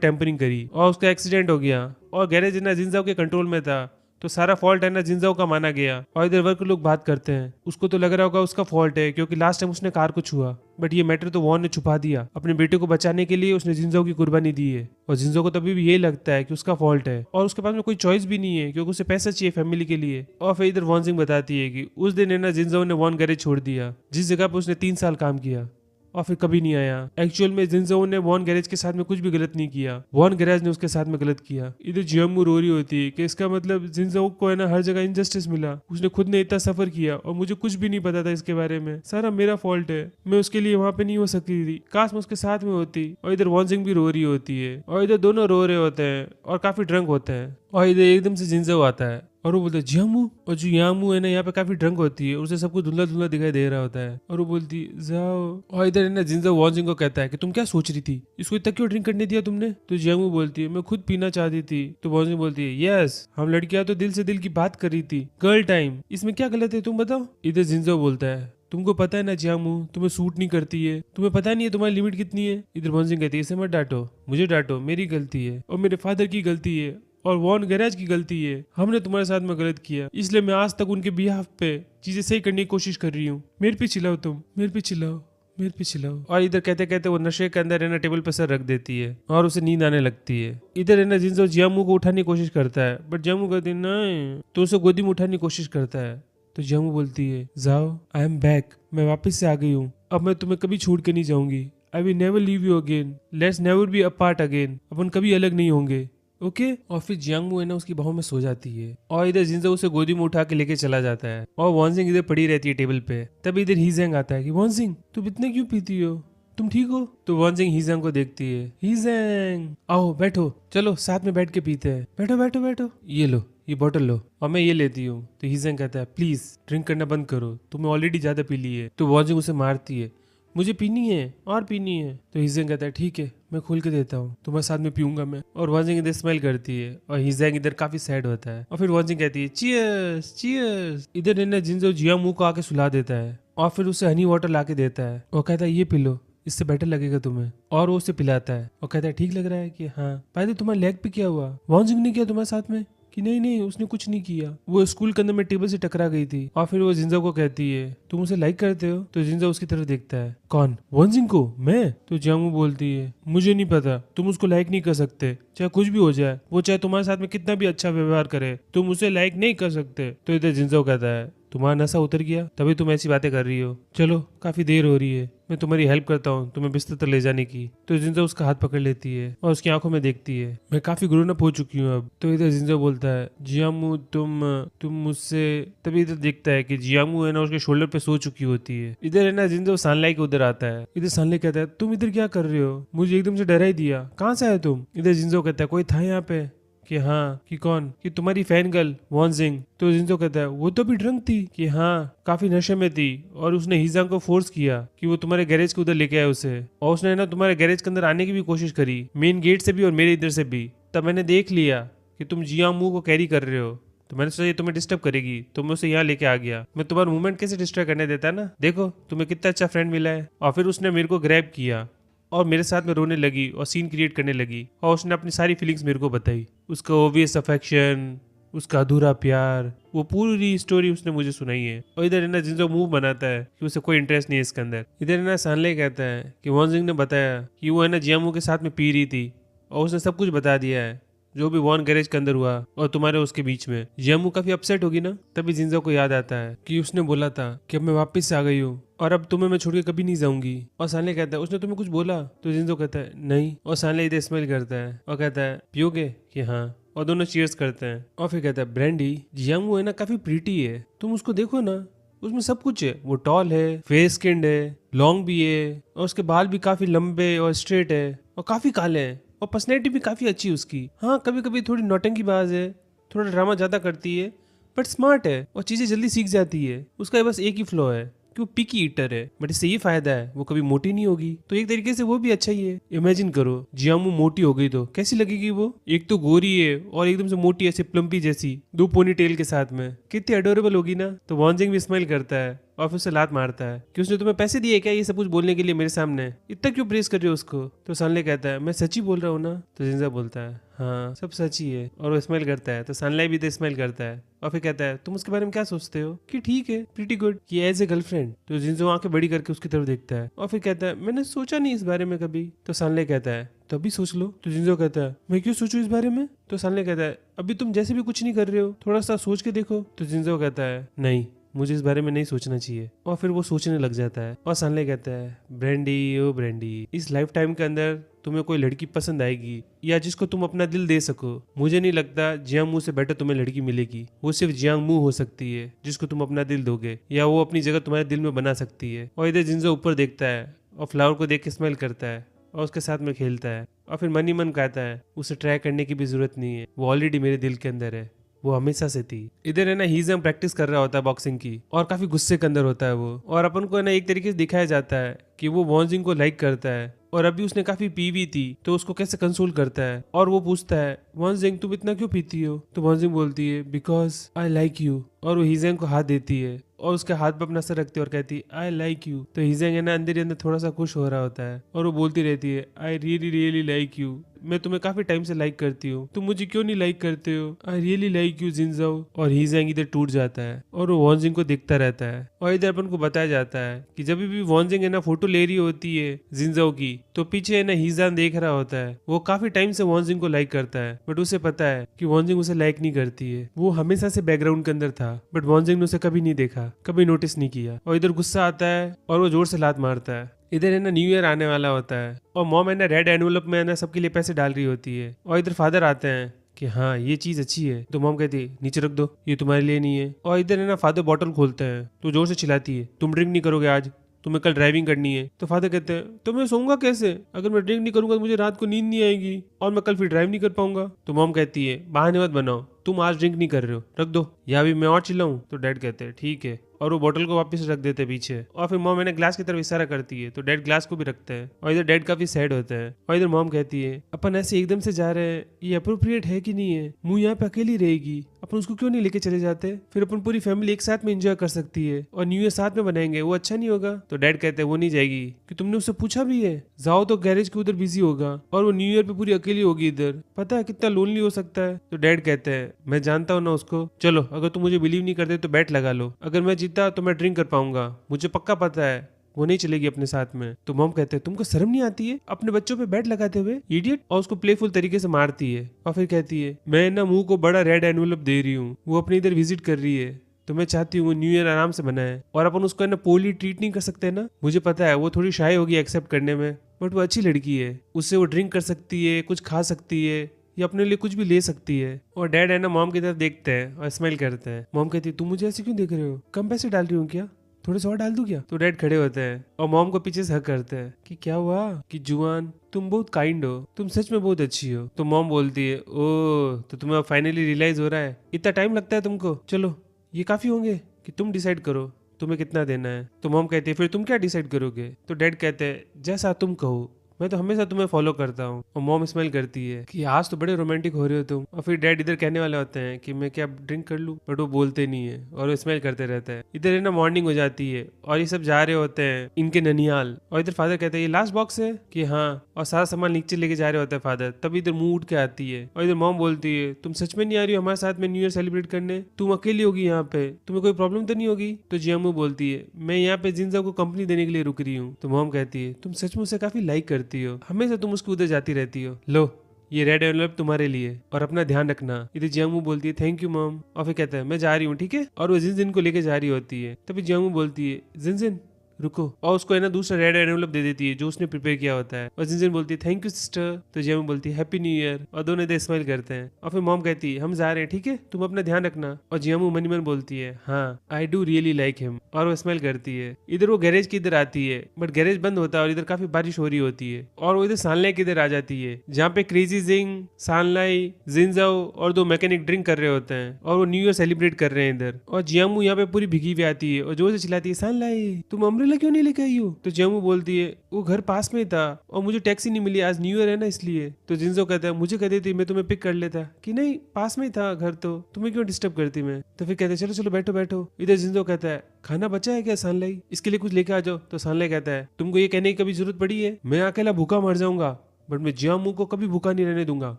टेम्परिंग करी और उसका एक्सीडेंट हो गया और गैरेज ना जिंजो के कंट्रोल में था, तो सारा फॉल्ट है ना जिंजाओ का माना गया। और इधर वर्कर लोग बात करते हैं, उसको तो लग रहा होगा उसका फॉल्ट है क्योंकि लास्ट टाइम उसने कार को छुआ, बट ये मैटर तो वॉन ने छुपा दिया। अपने बेटे को बचाने के लिए उसने जिंजाओ की कुर्बानी दी है और जिंजाओ को तभी भी यही लगता है कि उसका फॉल्ट है और उसके पास में कोई चॉइस भी नहीं है क्योंकि उसे पैसा चाहिए फैमिली के लिए। और फिर इधर वॉन सिंह बताती है कि उस दिन है ना जिंजाओ ने वॉन गैरेज छोड़ दिया जिस जगह पर उसने 3 साल काम किया और फिर कभी नहीं आया। एक्चुअल में जिंजो ने वॉन गैरेज के साथ में कुछ भी गलत नहीं किया, वॉन गैरेज ने उसके साथ में गलत किया। इधर जियांगू रो रही होती है कि इसका मतलब जिंजो को है ना हर जगह इनजस्टिस मिला, उसने खुद ने इतना सफर किया और मुझे कुछ भी नहीं पता था इसके बारे में, सारा मेरा फॉल्ट है, मैं उसके लिए वहां पे नहीं हो सकती थी, काश मैं उसके साथ में होती। और इधर वॉन सिंह भी रो रही होती है और इधर दोनों रो रहे होते हैं और काफी ड्रंक होते हैं। और इधर एकदम से जिंजो आता है और वो बोलता है जियांगू, और जो यांगू है ना यहाँ पे काफी ड्रंक होती है, उसे सब कुछ धुंधला धुंधला दिखाई दे रहा होता है और वो बोलती है जाओ। और इधर है ना जिंजो वॉन सिंह को कहता है कि तुम क्या सोच रही थी, इसको इतना क्यों ड्रिंक करने दिया तुमने? तो जियांगू बोलती है मैं खुद पीना चाहती थी। तो वॉन सिंह बोलती है यस, हम लड़कियां तो दिल से दिल की बात कर रही थी, गर्ल टाइम, इसमें क्या गलत है तुम बताओ। इधर जिंजो बोलता है तुमको पता है ना जियांगू, तुम्हें सूट नहीं करती है, तुम्हें पता नहीं है तुम्हारी लिमिट कितनी है। इधर वॉन सिंह कहती है इसे मत डांटो, मुझे डांटो, मेरी गलती है और मेरे फादर की गलती है और वॉन गैरेज की गलती है, हमने तुम्हारे साथ में गलत किया, इसलिए मैं आज तक उनके बिहाफ पे चीजें सही करने की कोशिश कर रही हूँ, मेरे पे चिल्लाओ तुम, मेरे पे चिल्लाओ, मेरे पे चिल्लाओ। और इधर कहते कहते वो नशे के अंदर है ना टेबल पर सर रख देती है और उसे नींद आने लगती है। इधर है ना जिंजो जियांगू को उठाने की कोशिश करता है, बट जियांगू कहती है नहीं, तो उसे गोदी में उठाने की कोशिश करता है। तो जियांगू बोलती है जाओ, आई एम बैक, मैं वापस से आ गई हूँ, अब मैं तुम्हें कभी छोड़ के नहीं जाऊंगी, I will never leave you again, let's never be apart again, अपन कभी अलग नहीं होंगे, ओके। और फिर जियांगू है ना उसकी बाहों में सो जाती है और इधर जिंजो उसे गोदी में उठा के लेके चला जाता है और वॉन सिंह इधर पड़ी रहती है टेबल पे। तब इधर हीजेंग आता है कि वॉन सिंह तुम इतने क्यों पीती हो, तुम ठीक हो? तो वॉन सिंह हीजेंग को देखती है, हीजेंग आओ बैठो, चलो साथ में बैठ के पीते हैं, बैठो बैठो बैठो, ये लो ये बोतल लो और मैं ये लेती हूँ। तो हीजेंग कहता है प्लीज ड्रिंक करना बंद करो, तुमने ऑलरेडी ज्यादा पी ली है। तो वॉन सिंह उसे मारती है, मुझे पीनी है और पीनी है। तो हीजेंग कहता है ठीक है मैं खोल के देता हूँ, तुम्हारे साथ में पीऊंगा मैं। और वॉन सिंह इधर स्माइल करती है और हीजेंग इधर काफी सैड होता है और फिर वॉन सिंह कहती है चीयर्स चीयर्स। इधर ने जिंजो जियांगू को आके सुला देता है और फिर उसे हनी वाटर ला के देता है और कहता है ये पी लो, इससे बेटर लगेगा तुम्हें। और वो उसे पिलाता है और कहता है ठीक लग रहा है कि हाँ। भाई तुम्हारे लेग पे क्या हुआ? वॉन सिंह ने किया तुम्हारे साथ में? कि नहीं नहीं उसने कुछ नहीं किया, वो स्कूल के अंदर में टेबल से टकरा गई थी। और फिर वो जिंजो को कहती है तुम उसे लाइक करते हो? तो जिंजो उसकी तरफ देखता है, कौन? वॉन सिंह को? मैं? तो जियांगू बोलती है मुझे नहीं पता, तुम उसको लाइक नहीं कर सकते, चाहे कुछ भी हो जाए, वो चाहे तुम्हारे साथ में कितना भी अच्छा व्यवहार करे, तुम उसे लाइक नहीं कर सकते। तो इधर जिंजो कहता है तुम्हारा नशा उतर गया तभी तुम ऐसी बातें कर रही हो, चलो काफी देर हो रही है, मैं तुम्हारी हेल्प करता हूँ तुम्हें बिस्तर तक ले जाने की। तो जिंजो उसका हाथ पकड़ लेती है और उसकी आंखों में देखती है, मैं काफी ग्रोन अप हो चुकी हूँ अब। तो इधर जिंजो बोलता है जियांगू तुम मुझसे। तभी इधर देखता है कि जियांगू है ना उसके शोल्डर पे सो चुकी होती है। इधर है ना जिंजो सानलाई के उधर आता है। इधर सानलाई कहता है तुम इधर क्या कर रहे हो, मुझे एकदम से डरा ही दिया, कहाँ से आए तुम? इधर जिंजो कहता है कोई था यहाँ पे? कि हाँ। कि कौन? कि तुम्हारी फैन गर्ल वॉन सिंह। तो जिंजो कहता है वो तो भी ड्रंक थी। कि हाँ काफी नशे में थी और उसने हीजांग को फोर्स किया कि वो तुम्हारे गैरेज के उधर लेके आए उसे, और उसने ना तुम्हारे गैरेज के अंदर आने की भी कोशिश करी, मेन गेट से भी और मेरे इधर से भी। तब मैंने देख लिया कि तुम जियांगू को कैरी कर रहे हो, तो मैंने सोचा ये तुम्हें डिस्टर्ब करेगी, तो मैं उसे यहाँ लेके आ गया। मैं तुम्हारा मूवमेंट कैसे डिस्टर्ब करने देता ना, देखो तुम्हें कितना अच्छा फ्रेंड मिला है। और फिर उसने मेरे को ग्रैब किया और मेरे साथ में रोने लगी और सीन क्रिएट करने लगी और उसने अपनी सारी फीलिंग्स मेरे को बताई, उसका ओबियस अफेक्शन, उसका अधूरा प्यार, वो पूरी स्टोरी उसने मुझे सुनाई है। और इधर है ना जिंजो मुंह बनाता है कि उसे कोई इंटरेस्ट नहीं है इसके अंदर। इधर है ना सानले कहता है कि वॉन जिंग ने बताया कि वो है ना जियामू के साथ में पी रही थी और उसने सब कुछ बता दिया है जो भी वॉन गैरेज के अंदर हुआ और तुम्हारे उसके बीच में। जियामू काफी अपसेट होगी ना। तभी जिंजो को याद आता है कि उसने बोला था कि अब मैं वापस से आ गई हूँ और अब तुम्हें मैं छोड़ के कभी नहीं जाऊंगी। और सानले कहता है उसने तुम्हें कुछ बोला? तो जिंजो कहता है नहीं। और सानले इधर स्मेल करता है और कहता है पियोगे? कि हाँ। और दोनों चीयर्स करते हैं और फिर कहता है ब्रांडी, जियामू है ना काफी प्रीटी है, तुम उसको देखो ना, उसमें सब कुछ है। वो टॉल है, फेयर स्किन्ड है, लॉन्ग भी है और उसके बाल भी काफी लंबे और स्ट्रेट है और काफी काले हैं और पर्सनैलिटी भी काफी अच्छी है उसकी। हाँ कभी कभी थोड़ी नौटंकीबाज है, थोड़ा ड्रामा ज्यादा करती है, बट स्मार्ट है और चीजें जल्दी सीख जाती है। उसका बस एक ही फ्लॉ है कि वो पिकी ईटर है, बट इससे ये फायदा है वो कभी मोटी नहीं होगी। तो एक तरीके से वो भी अच्छा ही है। इमेजिन करो जियामू मोटी हो गई तो कैसी लगेगी वो। एक तो गोरी है और एकदम से मोटी ऐसे प्लम्पी जैसी, 2 पोनी टेल के साथ में, कितनी अडोरेबल होगी ना। तो वॉन्जिंग भी स्माइल करता है और फिर उसे लात मारता है कि उसने तुम्हें पैसे दिए क्या ये सब कुछ बोलने के लिए मेरे सामने, इतना क्यों प्रेस कर रहे हो उसको। तो सानले कहता है मैं सच ही बोल रहा हूँ ना। तो जिंजा बोलता है हाँ सब सच ही है और वो स्माइल करता है। तो सानलाई भी स्माइल करता है और फिर कहता है तुम उसके बारे में क्या सोचते हो? कि ठीक है प्रीटी गुड, कि एज ए गर्लफ्रेंड। तो जिंजो आंखें बड़ी करके उसकी तरफ देखता है और फिर कहता है मैंने सोचा नहीं इस बारे में कभी। तो सानले कहता है तो अभी सोच लो। तो जिंजो कहता है मैं क्यों सोचूं इस बारे में? तो सानले कहता है अभी तुम जैसे भी कुछ नहीं कर रहे हो, थोड़ा सा सोच के देखो। तो जिंजो कहता है नहीं मुझे इस बारे में नहीं सोचना चाहिए। और फिर वो सोचने लग जाता है और सानले कहता है ब्रांडी ओ ब्रांडी, इस लाइफ टाइम के अंदर तुम्हें कोई लड़की पसंद आएगी या जिसको तुम अपना दिल दे सको। मुझे नहीं लगता जियांगमू से बेटर तुम्हें लड़की मिलेगी। वो सिर्फ जियांगमू हो सकती है जिसको तुम अपना दिल दोगे, या वो अपनी जगह तुम्हारे दिल में बना सकती है। और इधर जिंजो ऊपर देखता है और फ्लावर को देख के स्मेल करता है और उसके साथ में खेलता है और फिर मन ही मन कहता है उसे ट्राई करने की भी जरूरत नहीं है, वो ऑलरेडी मेरे दिल के अंदर है, वो हमेशा से थी। इधर है ना हीजम प्रैक्टिस कर रहा होता है बॉक्सिंग की और काफी गुस्से के अंदर होता है वो। और अपन को है ना एक तरीके से दिखाया जाता है कि वो वॉन्जिंग को लाइक करता है और अभी उसने काफी पीवी थी तो उसको कैसे कंसोल करता है। और वो पूछता है वॉन्जिंग तुम इतना क्यों पीती हो? तो वॉन्जिंग बोलती है बिकॉज आई लाइक यू। और वो हीजेंग को हाथ देती है और उसके हाथ पे अपना सर रखती है और कहती है आई लाइक यू। तो हीजेंग है ना अंदर ही अंदर थोड़ा सा खुश हो रहा होता है और वो बोलती रहती है I really really like you, मैं तुम्हें काफी टाइम से लाइक करती हूँ, तुम मुझे क्यों नहीं लाइक करते हो? I really like you Jinzhao. और हीजेंग इधर टूट जाता है और वो वॉन्जिंग को देखता रहता है। और इधर अपन को बताया जाता है कि जब भी वॉन्जिंग है ना फोटो ले रही होती है जिंजाओ की, तो पीछे है ना हीजान देख रहा होता है। वो काफी टाइम से वॉन्जिंग को लाइक करता है बट उसे पता है कि वॉन्जिंग उसे लाइक नहीं करती है। वो हमेशा से बैकग्राउंड के अंदर था बट वॉन्जिंग ने उसे कभी नहीं देखा, कभी नोटिस नहीं किया। और इधर गुस्सा आता है और वो जोर से लात मारता है। इधर है ना न्यू ईयर आने वाला होता है और मॉम है ना रेड एनवलप में है ना सबके लिए पैसे डाल रही होती है। और इधर फादर आते हैं कि हाँ ये चीज अच्छी है। तो मॉम कहती है नीचे रख दो, ये तुम्हारे लिए नहीं है। और इधर है ना फादर बॉटल खोलते हैं तो जोर से चिल्लाती है तुम ड्रिंक नहीं करोगे आज, तुम्हें कल ड्राइविंग करनी है। तो फादर कहते हैं तो मैं सोऊंगा कैसे? अगर मैं ड्रिंक नहीं करूंगा तो मुझे रात को नींद नहीं आएगी और मैं कल फिर ड्राइव नहीं कर पाऊंगा। तो मॉम कहती है बहाने मत बनाओ, तुम आज ड्रिंक नहीं कर रहे हो, रख दो, या अभी मैं और चिल्लाऊं? तो डैड कहते हैं ठीक है और वो बोतल को वापस रख देते हैं पीछे। और फिर मॉम मैंने ग्लास की तरफ इशारा करती है तो डैड ग्लास को भी रखते हैं। और इधर डैड काफी सैड होता है और इधर मॉम कहती है अपन ऐसे एकदम से जा रहे हैं, ये अप्रोप्रिएट है कि नहीं है? मुंह यहाँ पे अकेली रहेगी, अपन उसको क्यों नहीं लेके चले जाते? फिर अपन पूरी फैमिली एक साथ में एंजॉय कर सकती है और न्यू ईयर साथ में बनाएंगे, वो अच्छा नहीं होगा? तो डैड कहते हैं वो नहीं जाएगी कि तुमने उससे पूछा भी है, जाओ तो गैरेज के उधर बिजी होगा और वो न्यू ईयर पे पूरी अकेली होगी इधर, पता है कितना लोनली हो सकता है। तो डैड कहते हैं मैं जानता हूँ ना उसको, चलो अगर तुम मुझे बिलीव नहीं करते तो बैट लगा लो, अगर मैं जीता तो मैं ड्रिंक कर पाऊंगा, मुझे पक्का पता है वो नहीं चलेगी अपने साथ में। तो मॉम कहते हैं तुमको शर्म नहीं आती है अपने बच्चों पे बैट लगाते हुए, इडियट। और उसको प्लेफुल तरीके से मारती है और फिर कहती है मैं ना मुंह को बड़ा रेड एनवलप दे रही हूँ, वो अपनी इधर विजिट कर रही है तो मैं चाहती हूँ न्यू ईयर आराम से बनाए और अपन उसको है ना पोली ट्रीट नहीं कर सकते ना। मुझे पता है वो थोड़ी शाय होगी एक्सेप्ट करने में बट वो अच्छी लड़की है, उससे वो ड्रिंक कर सकती है, कुछ खा सकती है या अपने लिए कुछ भी ले सकती है। और डैड है ना मॉम की तरफ देखते हैं और स्माइल करते हैं। मॉम कहती है तुम मुझे ऐसे क्यों देख रहे हो, कम पैसे डाल रही हूँ क्या, थोड़े से और डाल दूं क्या? तो डैड खड़े होते हैं और मॉम को पीछे से हक करते हैं कि क्या हुआ कि जुआन तुम बहुत काइंड हो, तुम सच में बहुत अच्छी हो। तो मॉम बोलती है ओ तो तुम्हें फाइनली रियलाइज हो रहा है, इतना टाइम लगता है तुमको, चलो ये काफी होंगे कि तुम डिसाइड करो तुम्हें कितना देना है। तो मॉम कहती है फिर तुम क्या डिसाइड करोगे? तो डैड कहते हैं जैसा तुम कहो मैं तो हमेशा तुम्हें फॉलो करता हूँ। और मॉम स्माइल करती है कि आज तो बड़े रोमांटिक हो रहे हो तुम। और फिर डैड इधर कहने वाले होते हैं कि मैं क्या ड्रिंक कर लूँ, बट वो बोलते नहीं है और वो स्माइल करते रहता है। इधर है ना मॉर्निंग हो जाती है और ये सब जा रहे होते हैं इनके ननियाल। और इधर फादर कहते हैं ये लास्ट बॉक्स है कि हाँ, और सारा सामान नीचे लेके जा रहे होते हैं फादर। तभी इधर मुंह उठ के आती है और इधर मॉम बोलती है तुम सच में नहीं आ रही हो हमारे साथ में न्यू ईयर सेलिब्रेट करने? तुम अकेली होगी यहाँ पे, तुम्हें कोई प्रॉब्लम तो नहीं होगी? तो जियामू बोलती है मैं यहाँ पे जिंजा को कंपनी देने के लिए रुक रही हूँ। तो मॉम कहती है तुम सच में उसे काफी लाइक करती हो, हमेशा तुम उसके उधर जाती रहती हो। लो ये रेड एनवेलप तुम्हारे लिए और अपना ध्यान रखना। इधर जियामू बोलती है थैंक यू मॉम, और फिर कहता है मैं जा रही हूँ ठीक है। और वो जिनजिन को लेके जा रही होती है। तभी जियामू बोलती है जिनजिन रुको, और उसको है ना दूसरा रेड एनवेलप दे देती है जो उसने प्रिपेयर किया होता है। और जिनजिन बोलती है थैंक यू सिस्टर। तो जियामू बोलती है हैप्पी न्यू ईयर, और दोनों इधर स्माइल करते हैं। और फिर मॉम कहती है हम जा रहे हैं ठीक है, तुम अपना ध्यान रखना। और जियामू मनी मन बोलती है हाँ I do really like him, और वो स्माइल करती है। इधर वो गैरेज की इधर आती है बट गैरेज बंद होता है और इधर काफी बारिश हो रही होती है। और वो इधर सानलाई की इधर आ जाती है जहाँ पे क्रेजी जिंग, सानलाई, जिनजाओ और दो मैकेनिक ड्रिंक कर रहे होते हैं और वो न्यू ईयर सेलिब्रेट कर रहे हैं इधर। और जियामू यहाँ पे पूरी भीगी हुई आती है और जोर से चिल्लाती है सानलाई तुम अम्ब्रेला क्यों नहीं लेके आई हो? तो जियामू बोलती है वो घर पास में था और मुझे टैक्सी नहीं मिली, आज न्यू ईयर है ना इसलिए। तो जिनजो कहता है मुझे कह देती मैं तुम्हें पिक कर लेता। कि नहीं पास में ही था घर, तो तुम्हें क्यों डिस्टर्ब करती मैं? तो फिर कहते हैं चलो चलो बैठो बैठो। इधर जिनजो कहता है खाना बचा है क्या सानलाई, इसके लिए कुछ लेके आ जाओ। तो सानलाई कहता है तुमको ये कहने की कभी जरूरत पड़ी है? मैं अकेला भूखा मर जाऊंगा बट मैं जियामू को कभी भूखा नहीं रहने दूंगा।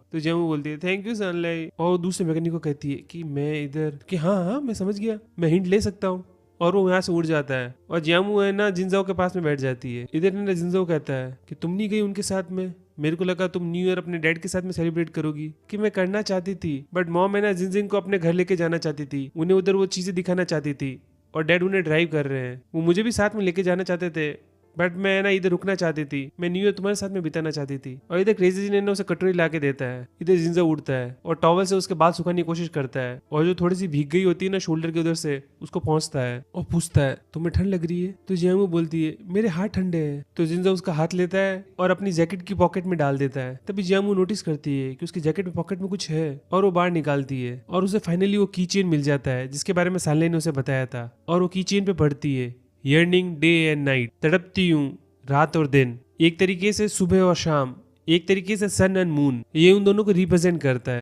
तो जियामू बोलती है थैंक यू सानलाई। और दूसरे मैकेनिक को कहती है कि मैं इधर कि हाँ हाँ मैं समझ गया, मैं हिंट ले सकता हूँ। और वो यहाँ से उड़ जाता है और जियामू है ना जिनजाओ के पास में बैठ जाती है। इधर ना जिनजाओ कहता है कि तुम नहीं गई उनके साथ में, मेरे को लगा तुम न्यू ईयर अपने डैड के साथ में सेलिब्रेट करोगी। कि मैं करना चाहती थी बट मॉम है ना जिनजिन को अपने घर लेके जाना चाहती थी, उन्हें उधर वो चीजें दिखाना चाहती थी और डैड उन्हें ड्राइव कर रहे हैं। वो मुझे भी साथ में लेके जाना चाहते थे बट मैं ना इधर रुकना चाहती थी, मैं न्यू ईयर तुम्हारे साथ में बिताना चाहती थी। और इधर क्रेजी जी ने उसे कटोरी ला के देता है। इधर जिंजा उड़ता है और टॉवल से उसके बाल सुखाने की कोशिश करता है और जो थोड़ी सी भीग गई होती है ना शोल्डर के उधर से उसको पहुंचता है और पूछता है तुम्हें ठंड लग रही है? तो जियामू बोलती है मेरे हाथ ठंडे हैं। तो जिंजा उसका हाथ लेता है और अपनी जैकेट की पॉकेट में डाल देता है। तभी जियामू नोटिस करती है कि उसकी जैकेट में पॉकेट में कुछ है और वो बाहर निकालती है और उसे फाइनली वो की चेन मिल जाता है जिसके बारे में सानलाई ने उसे बताया था। और वो की चेन पे पढ़ती है यर्निंग डे एंड नाइट, तड़पती हूँ रात और दिन, एक तरीके से सुबह और शाम, एक तरीके से सन एंड मून। ये उन दोनों को रिप्रेजेंट करता है।